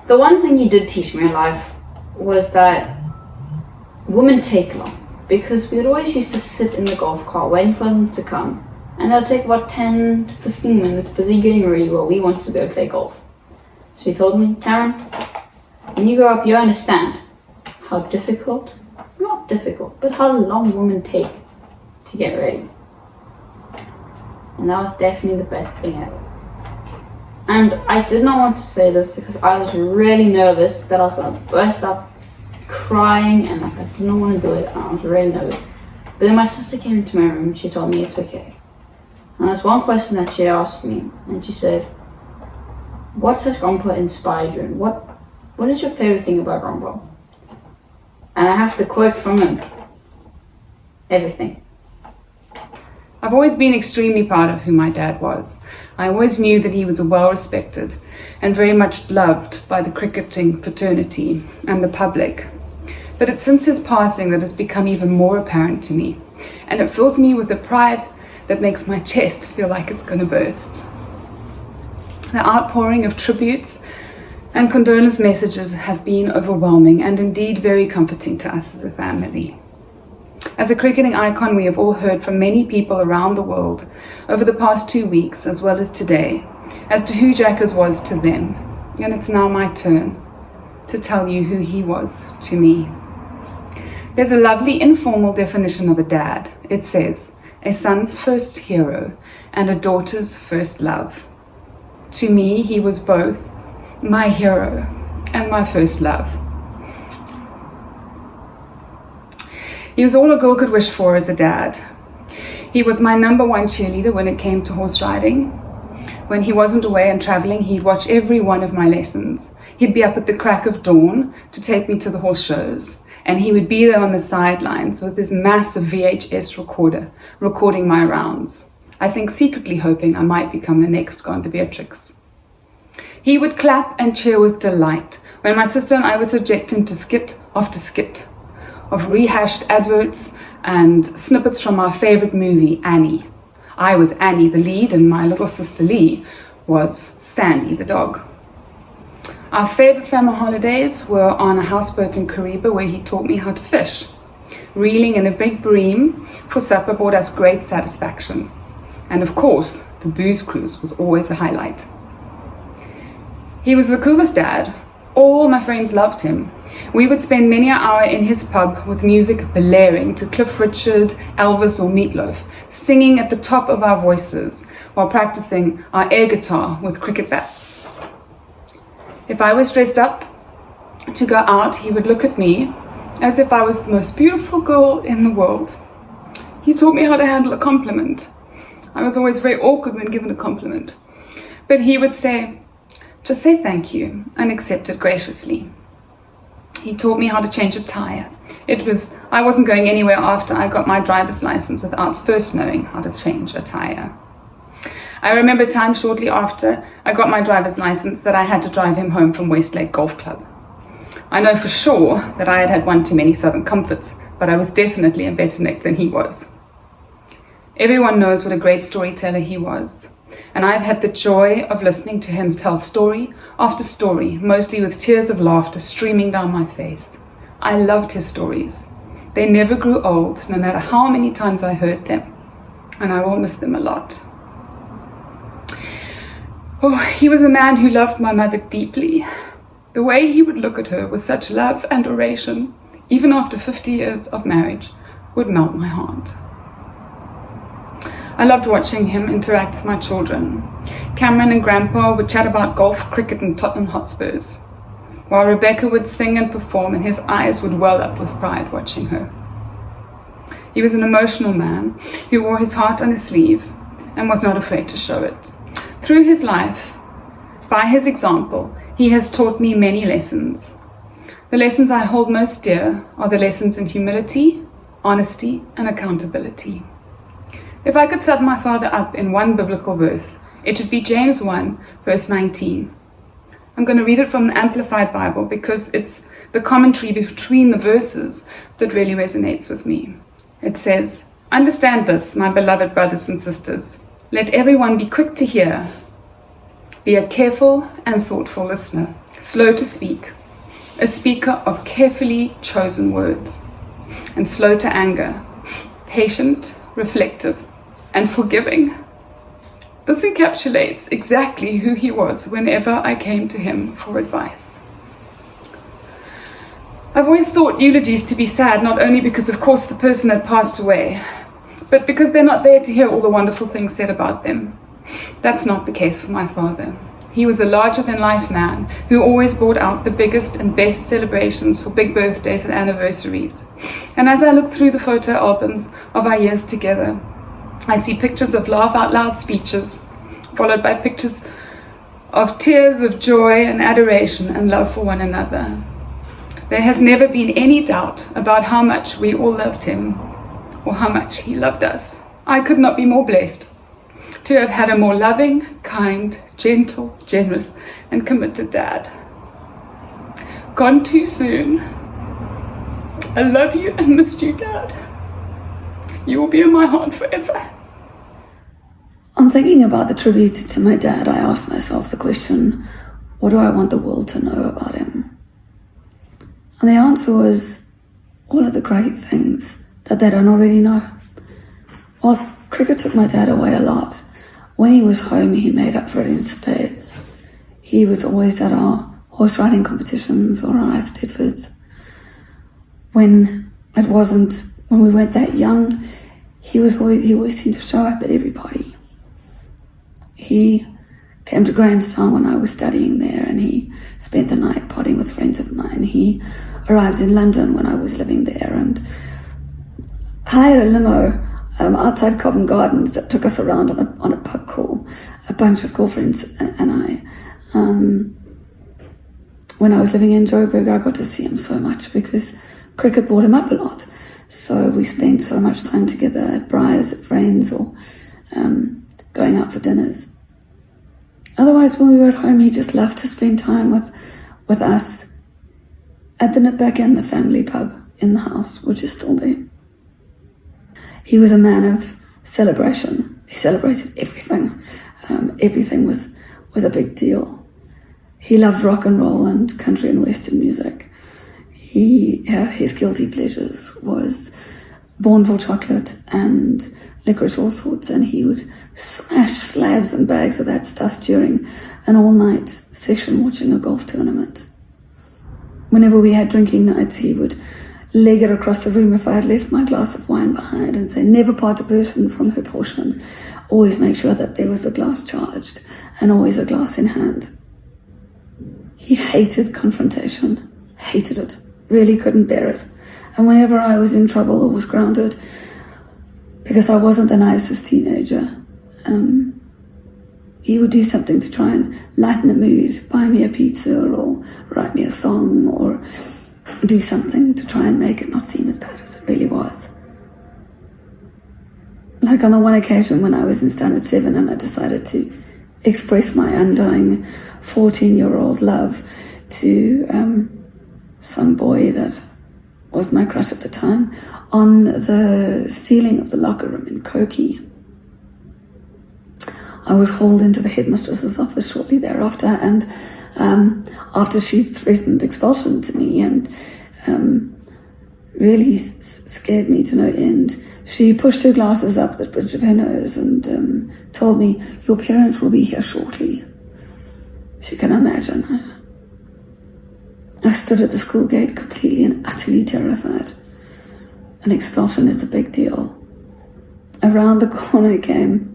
The one thing he did teach me in life was that women take long. Because we would always used to sit in the golf cart waiting for them to come, and they'll take about 10 to 15 minutes busy getting ready while we wanted to go play golf. So he told me, Karen, when you grow up, you understand how difficult, not difficult, but how long women take to get ready. And that was definitely the best thing ever. And I did not want to say this because I was really nervous that I was going to burst up crying and like I didn't want to do it and I was really nervous. But then my sister came into my room and she told me it's okay. And there's one question that she asked me and she said, what has Grandpa inspired you and what is your favorite thing about Grandpa? And I have to quote from him. everything. I've always been extremely proud of who my dad was. I always knew that he was well respected and very much loved by the cricketing fraternity and the public. But it's since his passing that has become even more apparent to me, and it fills me with a pride that makes my chest feel like it's going to burst. The outpouring of tributes and condolence messages have been overwhelming and indeed very comforting to us as a family. As a cricketing icon, we have all heard from many people around the world over the past 2 weeks, as well as today, as to who Jackers was to them. And it's now my turn to tell you who he was to me. There's a lovely informal definition of a dad. It says, a son's first hero and a daughter's first love. To me, he was both my hero and my first love. He was all a girl could wish for as a dad. He was my #1 cheerleader when it came to horse riding. When he wasn't away and traveling, he'd watch every one of my lessons. He'd be up at the crack of dawn to take me to the horse shows, and he would be there on the sidelines with his massive VHS recorder, recording my rounds. I think secretly hoping I might become the next Gonda Beatrix. He would clap and cheer with delight when my sister and I would subject him to skit after skit of rehashed adverts and snippets from our favorite movie, Annie. I was Annie, the lead, and my little sister Lee was Sandy, the dog. Our favorite family holidays were on a houseboat in Kariba, where he taught me how to fish. Reeling in a big bream for supper brought us great satisfaction. And of course, the booze cruise was always a highlight. He was the coolest dad. All my friends loved him. We would spend many an hour in his pub with music blaring to Cliff Richard, Elvis or Meatloaf, singing at the top of our voices while practicing our air guitar with cricket bats. If I was dressed up to go out, he would look at me as if I was the most beautiful girl in the world. He taught me how to handle a compliment. I was always very awkward when given a compliment. But he would say, just say thank you, and accept it graciously. He taught me how to change a tire. I wasn't going anywhere after I got my driver's license without first knowing how to change a tire. I remember a time shortly after I got my driver's license that I had to drive him home from Westlake Golf Club. I know for sure that I had had one too many Southern Comforts, but I was definitely in better nick than he was. Everyone knows what a great storyteller he was, and I've had the joy of listening to him tell story after story, mostly with tears of laughter streaming down my face. I loved his stories. They never grew old, no matter how many times I heard them, and I will miss them a lot. Oh, he was a man who loved my mother deeply. The way he would look at her with such love and adoration, even after 50 years of marriage, would melt my heart. I loved watching him interact with my children. Cameron and Grandpa would chat about golf, cricket and Tottenham Hotspurs, while Rebecca would sing and perform and his eyes would well up with pride watching her. He was an emotional man who wore his heart on his sleeve and was not afraid to show it. Through his life, by his example, he has taught me many lessons. The lessons I hold most dear are the lessons in humility, honesty and accountability. If I could sum my father up in one biblical verse, it would be James 1, verse 19. I'm going to read it from the Amplified Bible because it's the commentary between the verses that really resonates with me. It says, "Understand this, my beloved brothers and sisters. Let everyone be quick to hear, be a careful and thoughtful listener, slow to speak, a speaker of carefully chosen words, and slow to anger, patient, reflective, and forgiving." This encapsulates exactly who he was whenever I came to him for advice. I've always thought eulogies to be sad, not only because of course the person had passed away, but because they're not there to hear all the wonderful things said about them. That's not the case for my father. He was a larger-than-life man who always brought out the biggest and best celebrations for big birthdays and anniversaries. And as I look through the photo albums of our years together, I see pictures of laugh-out-loud speeches, followed by pictures of tears of joy and adoration and love for one another. There has never been any doubt about how much we all loved him. or how much he loved us. I could not be more blessed to have had a more loving, kind, gentle, generous, and committed dad. Gone too soon. I love you and missed you, Dad. You will be in my heart forever. On thinking about the tribute to my dad, I asked myself the question, what do I want the world to know about him? And the answer was all of the great things that they don't already know. Well, cricket took my dad away a lot. When he was home, he made up for it in spades. He was always at our horse riding competitions or our Stedfords. When we weren't that young, he always seemed to show up at every party. He came to Grahamstown when I was studying there, and he spent the night partying with friends of mine. He arrived in London when I was living there, and I had a limo outside Covent Gardens that took us around on a pub crawl, a bunch of girlfriends and I. When I was living in Joburg, I got to see him so much because cricket brought him up a lot. So we spent so much time together at Briars, at friends, or going out for dinners. Otherwise, when we were at home, he just loved to spend time with us at the Nipback and the family pub in the house, which is still there. He was a man of celebration. He celebrated everything. Everything was a big deal. He loved rock and roll and country and western music. His guilty pleasures was Bourneville chocolate and licorice all sorts, and he would smash slabs and bags of that stuff during an all-night session watching a golf tournament. Whenever we had drinking nights, he would leg it across the room if I had left my glass of wine behind and say, never part a person from her portion. Always make sure that there was a glass charged and always a glass in hand. He hated confrontation, hated it, really couldn't bear it. And whenever I was in trouble or was grounded, because I wasn't the nicest teenager, he would do something to try and lighten the mood, buy me a pizza or write me a song or do something to try and make it not seem as bad as it really was. Like on the one occasion when I was in Standard 7 and I decided to express my undying 14-year-old love to some boy that was my crush at the time on the ceiling of the locker room in Koki. I was hauled into the headmistress's office shortly thereafter, and after she'd threatened expulsion to me and really scared me to no end, she pushed her glasses up the bridge of her nose and told me, your parents will be here shortly. She can imagine. I stood at the school gate completely and utterly terrified. An expulsion is a big deal. Around the corner came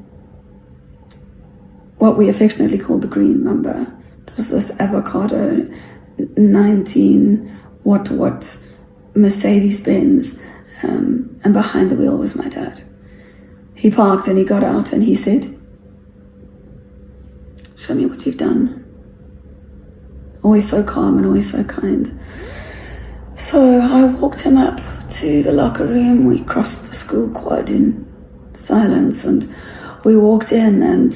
what we affectionately called the green number. It was this avocado 19 what Mercedes-Benz, and behind the wheel was my dad. He parked and he got out and he said, show me what you've done. Always so calm and always so kind. So I walked him up to the locker room. We crossed the school quad in silence and we walked in, and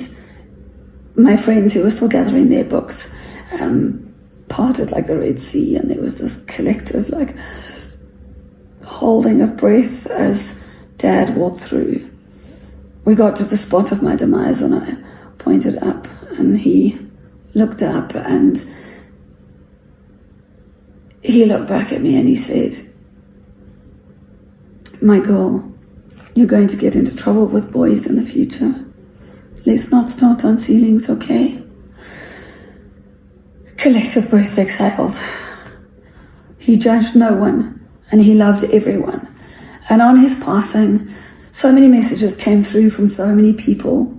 my friends who were still gathering their books parted like the Red Sea, and there was this collective holding of breath as Dad walked through. We got to the spot of my demise and I pointed up and he looked up and he looked back at me and he said, my girl, you're going to get into trouble with boys in the future. Let's not start on ceilings, okay? Collective breath exhaled. He judged no one and he loved everyone. And on his passing, so many messages came through from so many people.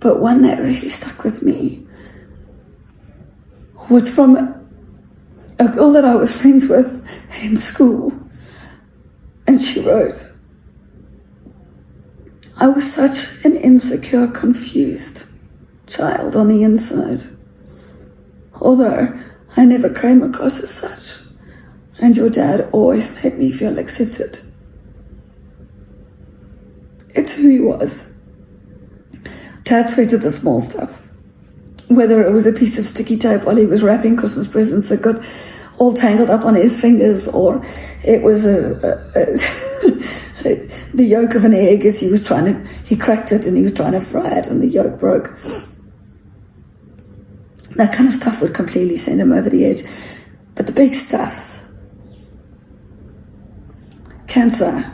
But one that really stuck with me was from a girl that I was friends with in school. And she wrote, I was such an insecure, confused child on the inside, although I never came across as such, and your dad always made me feel accepted. It's who he was. Dad sweated the small stuff. Whether it was a piece of sticky tape while he was wrapping Christmas presents that got all tangled up on his fingers, or it was the yolk of an egg as he cracked it and he was trying to fry it and the yolk broke. That kind of stuff would completely send him over the edge. But the big stuff, cancer,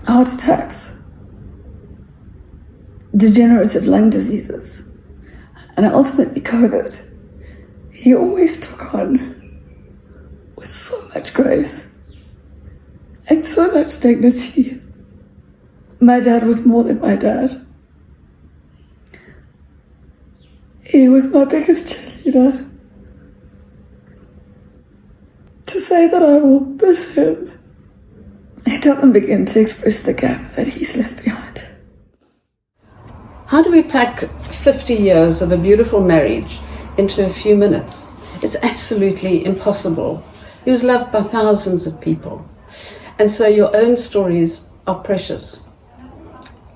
heart attacks, degenerative lung diseases, and ultimately COVID, he always took on with so much grace and so much dignity. My dad was more than my dad. He was my biggest cheerleader. To say that I will miss him, it doesn't begin to express the gap that he's left behind. How do we pack 50 years of a beautiful marriage into a few minutes? It's absolutely impossible. He was loved by thousands of people. And so your own stories are precious.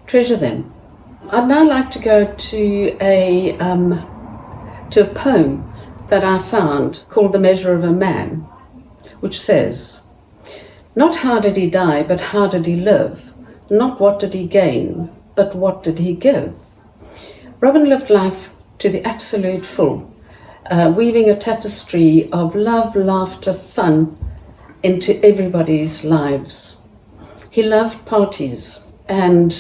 Treasure them. I'd now like to go to a poem that I found called The Measure of a Man, which says, "Not how did he die, but how did he live? Not what did he gain, but what did he give?" Robin lived life to the absolute full, weaving a tapestry of love, laughter, fun into everybody's lives. He loved parties, and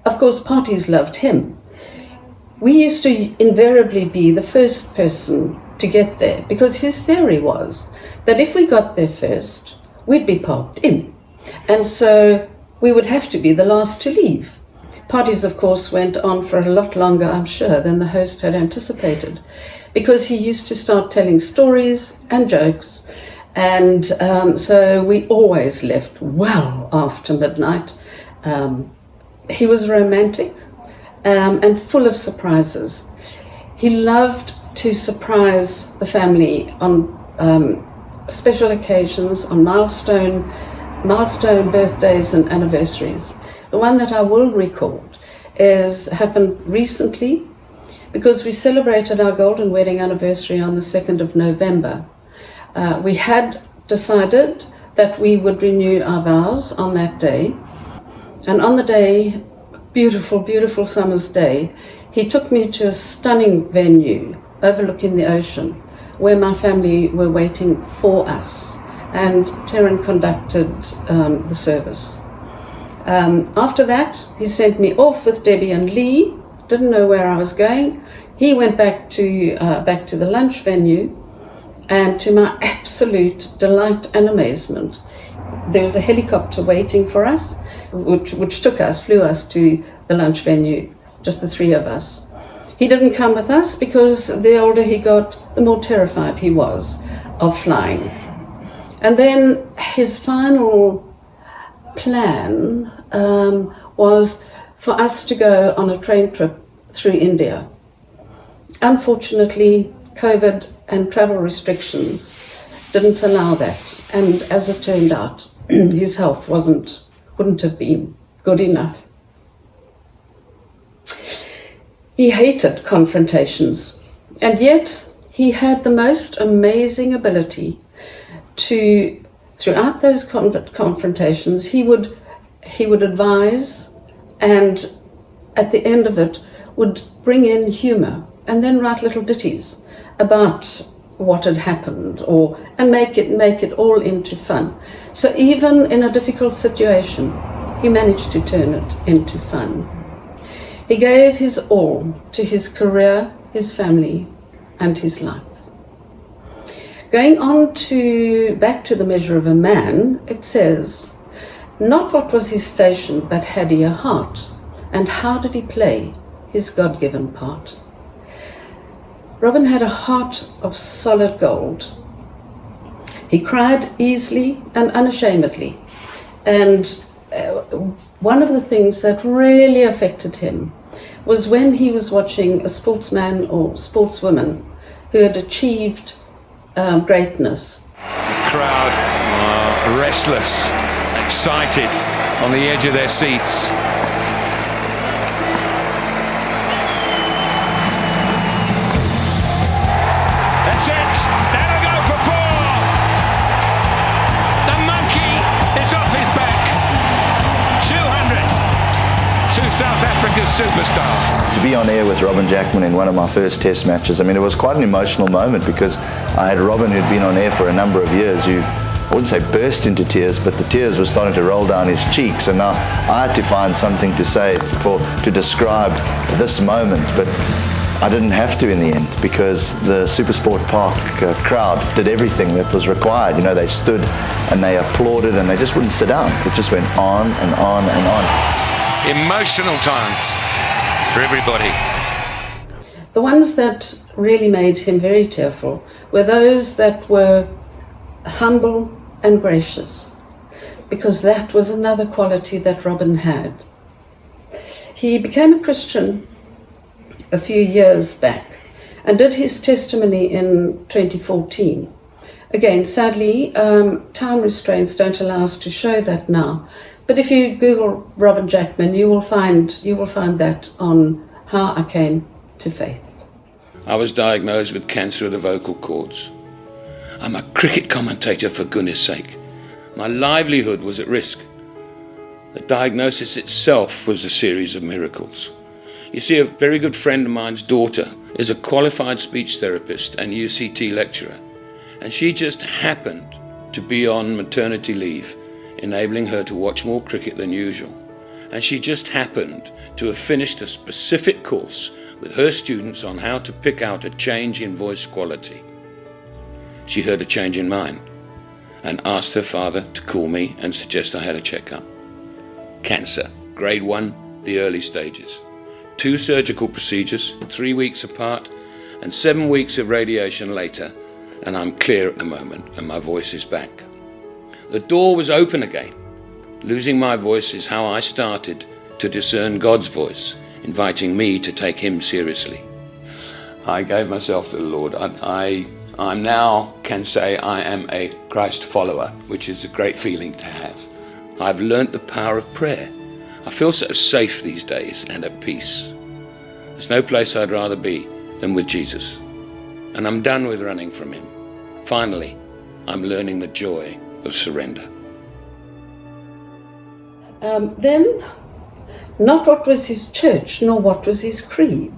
of course parties loved him. We used to invariably be the first person to get there, because his theory was that if we got there first, we'd be parked in. And so we would have to be the last to leave. Parties, of course, went on for a lot longer, I'm sure, than the host had anticipated, because he used to start telling stories and jokes. And so we always left well after midnight. He was romantic and full of surprises. He loved to surprise the family on special occasions, on milestone birthdays and anniversaries. The one that I will record happened recently, because we celebrated our golden wedding anniversary on the 2nd of November. We had decided that we would renew our vows on that day. And on the day, beautiful, beautiful summer's day, he took me to a stunning venue overlooking the ocean, where my family were waiting for us, and Terran conducted the service. After that, he sent me off with Debbie and Lee. Didn't know where I was going. He went back to the lunch venue, and to my absolute delight and amazement, there was a helicopter waiting for us, which flew us to the lunch venue, just the three of us. He didn't come with us because the older he got, the more terrified he was of flying. And then his final plan was for us to go on a train trip through India. Unfortunately, COVID and travel restrictions didn't allow that, and as it turned out, his health wouldn't have been good enough. He hated confrontations, and yet he had the most amazing ability to, throughout those confrontations, he would advise, and at the end of it would bring in humor and then write little ditties about what had happened, and make it all into fun. So even in a difficult situation, he managed to turn it into fun. He gave his all to his career, his family, and his life. Going on back to The Measure of a Man, it says, "Not what was his station, but had he a heart, and how did he play his God-given part?" Robin had a heart of solid gold. He cried easily and unashamedly, and one of the things that really affected him was when he was watching a sportsman or sportswoman who had achieved greatness. The crowd are restless. excited on the edge of their seats. That's it. That'll go for 4. The monkey is off his back. 200 to South Africa's superstar. To be on air with Robin Jackman in one of my first test matches, I mean, it was quite an emotional moment because I had Robin, who'd been on air for a number of years, who, I wouldn't say burst into tears, but the tears were starting to roll down his cheeks, and now I had to find something to say to describe this moment, but I didn't have to in the end because the Supersport Park crowd did everything that was required. You know, they stood and they applauded and they just wouldn't sit down. It just went on and on and on. Emotional times for everybody. The ones that really made him very tearful were those that were humble and gracious, because that was another quality that Robin had. He became a Christian a few years back and did his testimony in 2014. Again, sadly, time restraints don't allow us to show that now. But if you Google Robin Jackman, you will find that on how I came to faith. I was diagnosed with cancer of the vocal cords. I'm a cricket commentator, for goodness sake. My livelihood was at risk. The diagnosis itself was a series of miracles. You see, a very good friend of mine's daughter is a qualified speech therapist and UCT lecturer, and she just happened to be on maternity leave, enabling her to watch more cricket than usual. And she just happened to have finished a specific course with her students on how to pick out a change in voice quality. She heard a change in mine and asked her father to call me and suggest I had a checkup. Cancer, grade 1, the early stages. 2 surgical procedures, 3 weeks apart, and 7 weeks of radiation later, and I'm clear at the moment, and my voice is back. The door was open again. Losing my voice is how I started to discern God's voice, inviting me to take him seriously. I gave myself to the Lord. I now can say I am a Christ follower, which is a great feeling to have. I've learnt the power of prayer. I feel so safe these days and at peace. There's no place I'd rather be than with Jesus. And I'm done with running from him. Finally, I'm learning the joy of surrender. Then, not what was his church, nor what was his creed,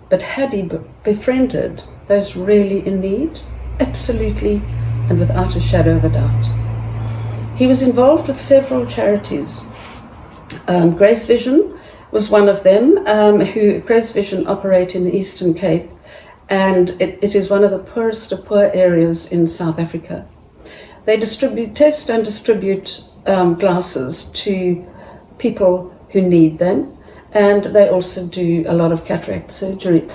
but had he befriended those really in need? Absolutely, and without a shadow of a doubt. He was involved with several charities. Grace Vision was one of them. Grace Vision operate in the Eastern Cape, and it is one of the poorest of poor areas in South Africa. They test and distribute glasses to people who need them, and they also do a lot of cataract surgery.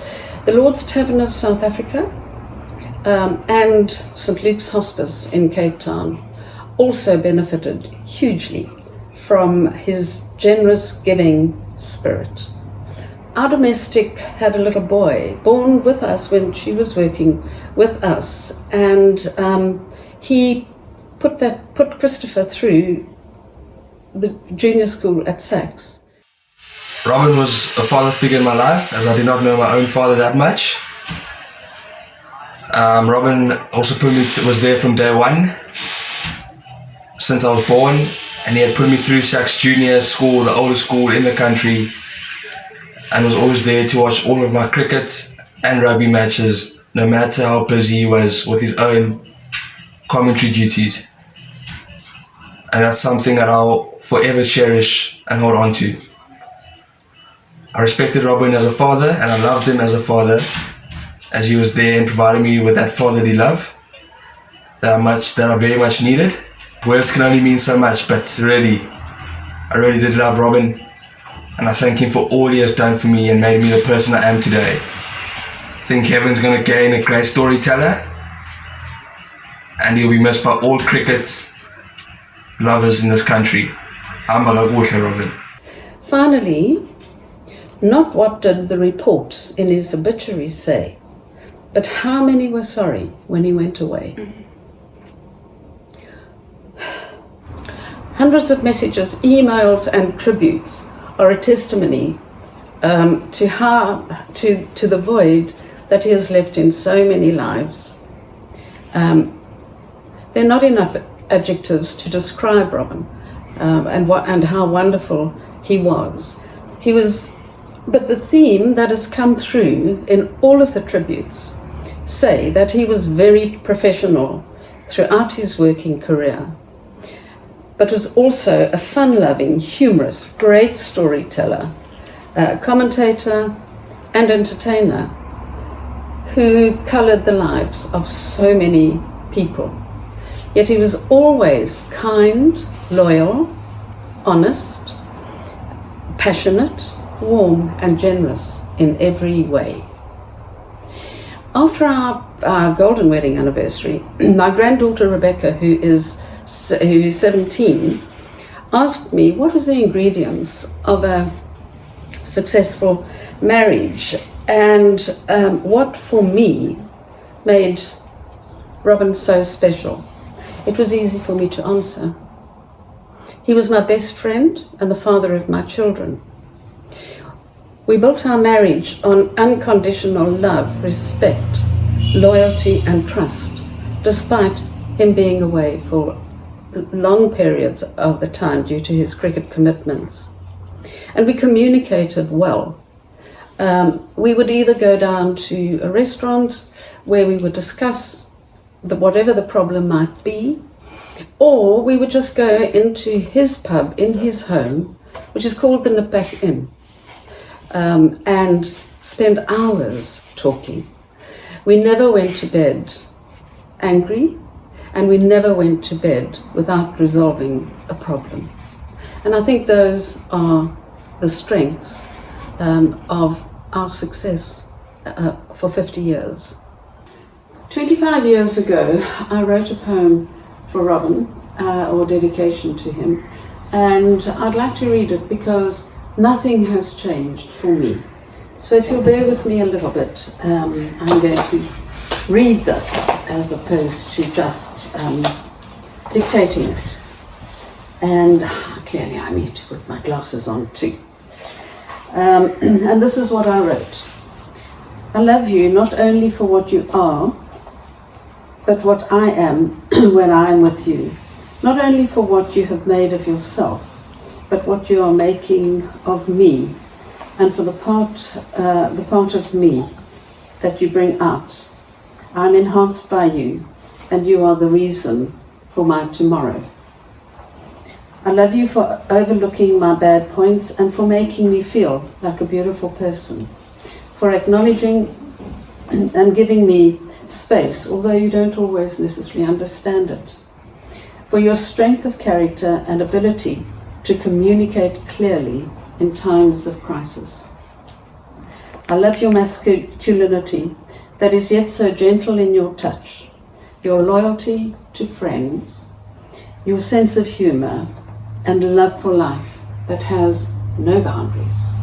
The Lord's Tavern South Africa and St. Luke's Hospice in Cape Town also benefited hugely from his generous giving spirit. Our domestic had a little boy born with us when she was working with us, and he put Christopher through the junior school at Sachs. Robin was a father figure in my life, as I did not know my own father that much. Robin also was there from day one, since I was born, and he had put me through Sachs Junior School, the oldest school in the country, and was always there to watch all of my cricket and rugby matches, no matter how busy he was with his own commentary duties. And that's something that I'll forever cherish and hold on to. I respected Robin as a father, and I loved him as a father, as he was there and provided me with that fatherly love that I very much needed. Words can only mean so much, but really, I really did love Robin, and I thank him for all he has done for me and made me the person I am today. I think heaven's going to gain a great storyteller, and he'll be missed by all cricket lovers in this country. I'm Robin. Finally, not what did the report in his obituary say, but how many were sorry when he went away. Hundreds of messages, emails, and tributes are a testimony to the void that he has left in so many lives. There are not enough adjectives to describe Robin and how wonderful he was. But the theme that has come through in all of the tributes say that he was very professional throughout his working career, but was also a fun-loving, humorous, great storyteller, commentator and entertainer who coloured the lives of so many people. Yet he was always kind, loyal, honest, passionate, warm and generous in every way. After our golden wedding anniversary, my granddaughter Rebecca, who is 17, asked me what was the ingredients of a successful marriage and what for me made Robin so special. It was easy for me to answer. He was my best friend and the father of my children. We built our marriage on unconditional love, respect, loyalty and trust, despite him being away for long periods of the time due to his cricket commitments. And we communicated well. We would either go down to a restaurant where we would discuss whatever the problem might be, or we would just go into his pub in his home, which is called the Nipback Inn, and spend hours talking. We never went to bed angry, and we never went to bed without resolving a problem. And I think those are the strengths of our success for 50 years. 25 years ago, I wrote a poem for Robin, or dedication to him, and I'd like to read it because nothing has changed for me. So if you'll bear with me a little bit, I'm going to read this as opposed to just dictating it. And clearly I need to put my glasses on too. And this is what I wrote. I love you not only for what you are, but what I am when I am with you. Not only for what you have made of yourself, but what you are making of me, and for the part of me that you bring out. I'm enhanced by you, and you are the reason for my tomorrow. I love you for overlooking my bad points and for making me feel like a beautiful person, for acknowledging and giving me space, although you don't always necessarily understand it, for your strength of character and ability to communicate clearly in times of crisis. I love your masculinity that is yet so gentle in your touch, your loyalty to friends, your sense of humor, and love for life that has no boundaries.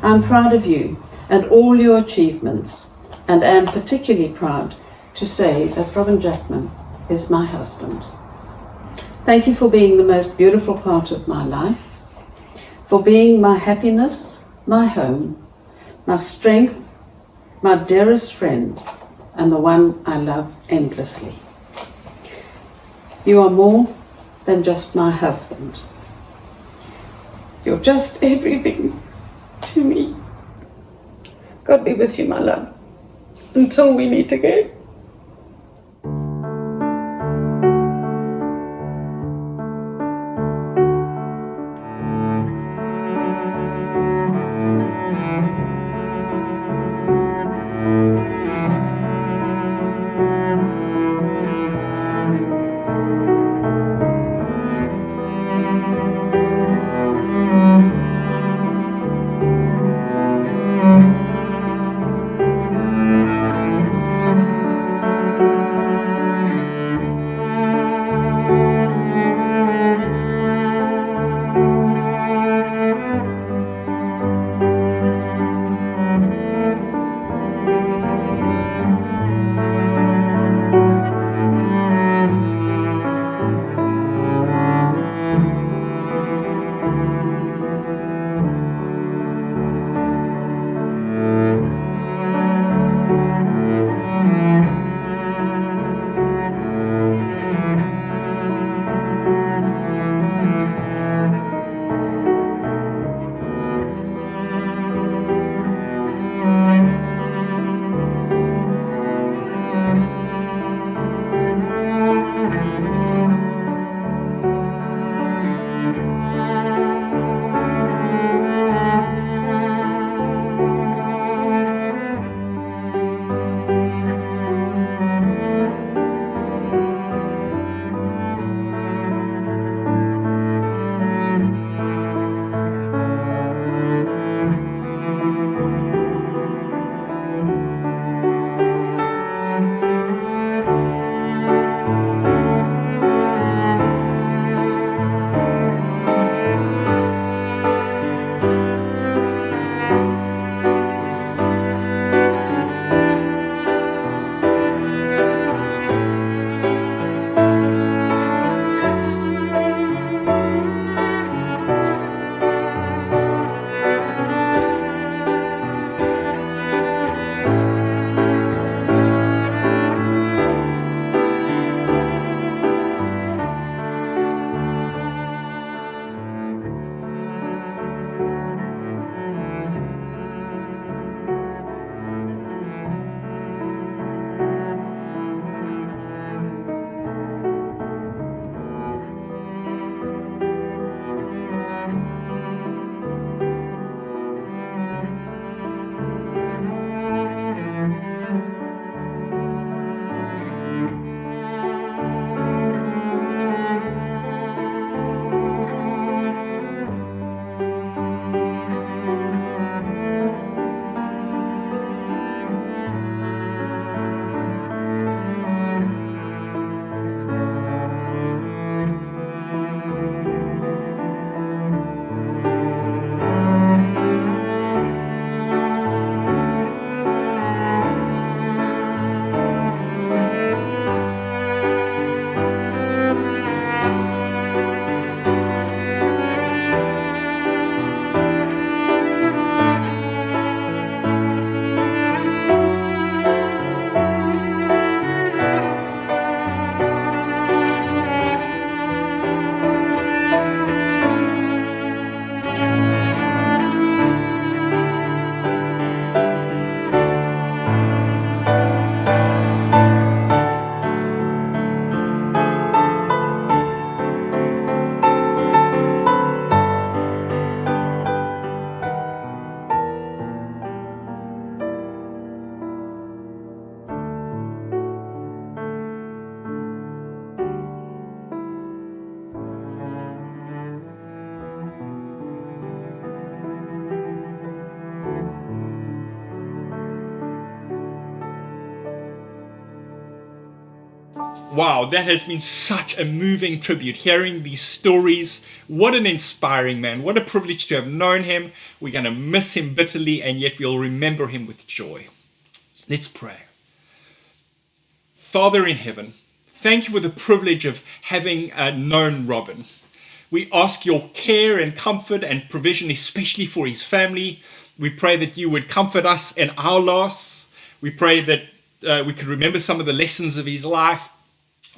I'm proud of you and all your achievements, and am particularly proud to say that Robin Jackman is my husband. Thank you for being the most beautiful part of my life, for being my happiness, my home, my strength, my dearest friend, and the one I love endlessly. You are more than just my husband. You're just everything to me. God be with you, my love, until we meet again. Wow, that has been such a moving tribute, hearing these stories. What an inspiring man. What a privilege to have known him. We're going to miss him bitterly, and yet we'll remember him with joy. Let's pray. Father in heaven, thank you for the privilege of having known Robin. We ask your care and comfort and provision, especially for his family. We pray that you would comfort us in our loss. We pray that we could remember some of the lessons of his life.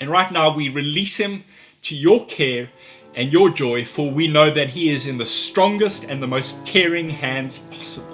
And right now we release him to your care and your joy, for we know that he is in the strongest and the most caring hands possible.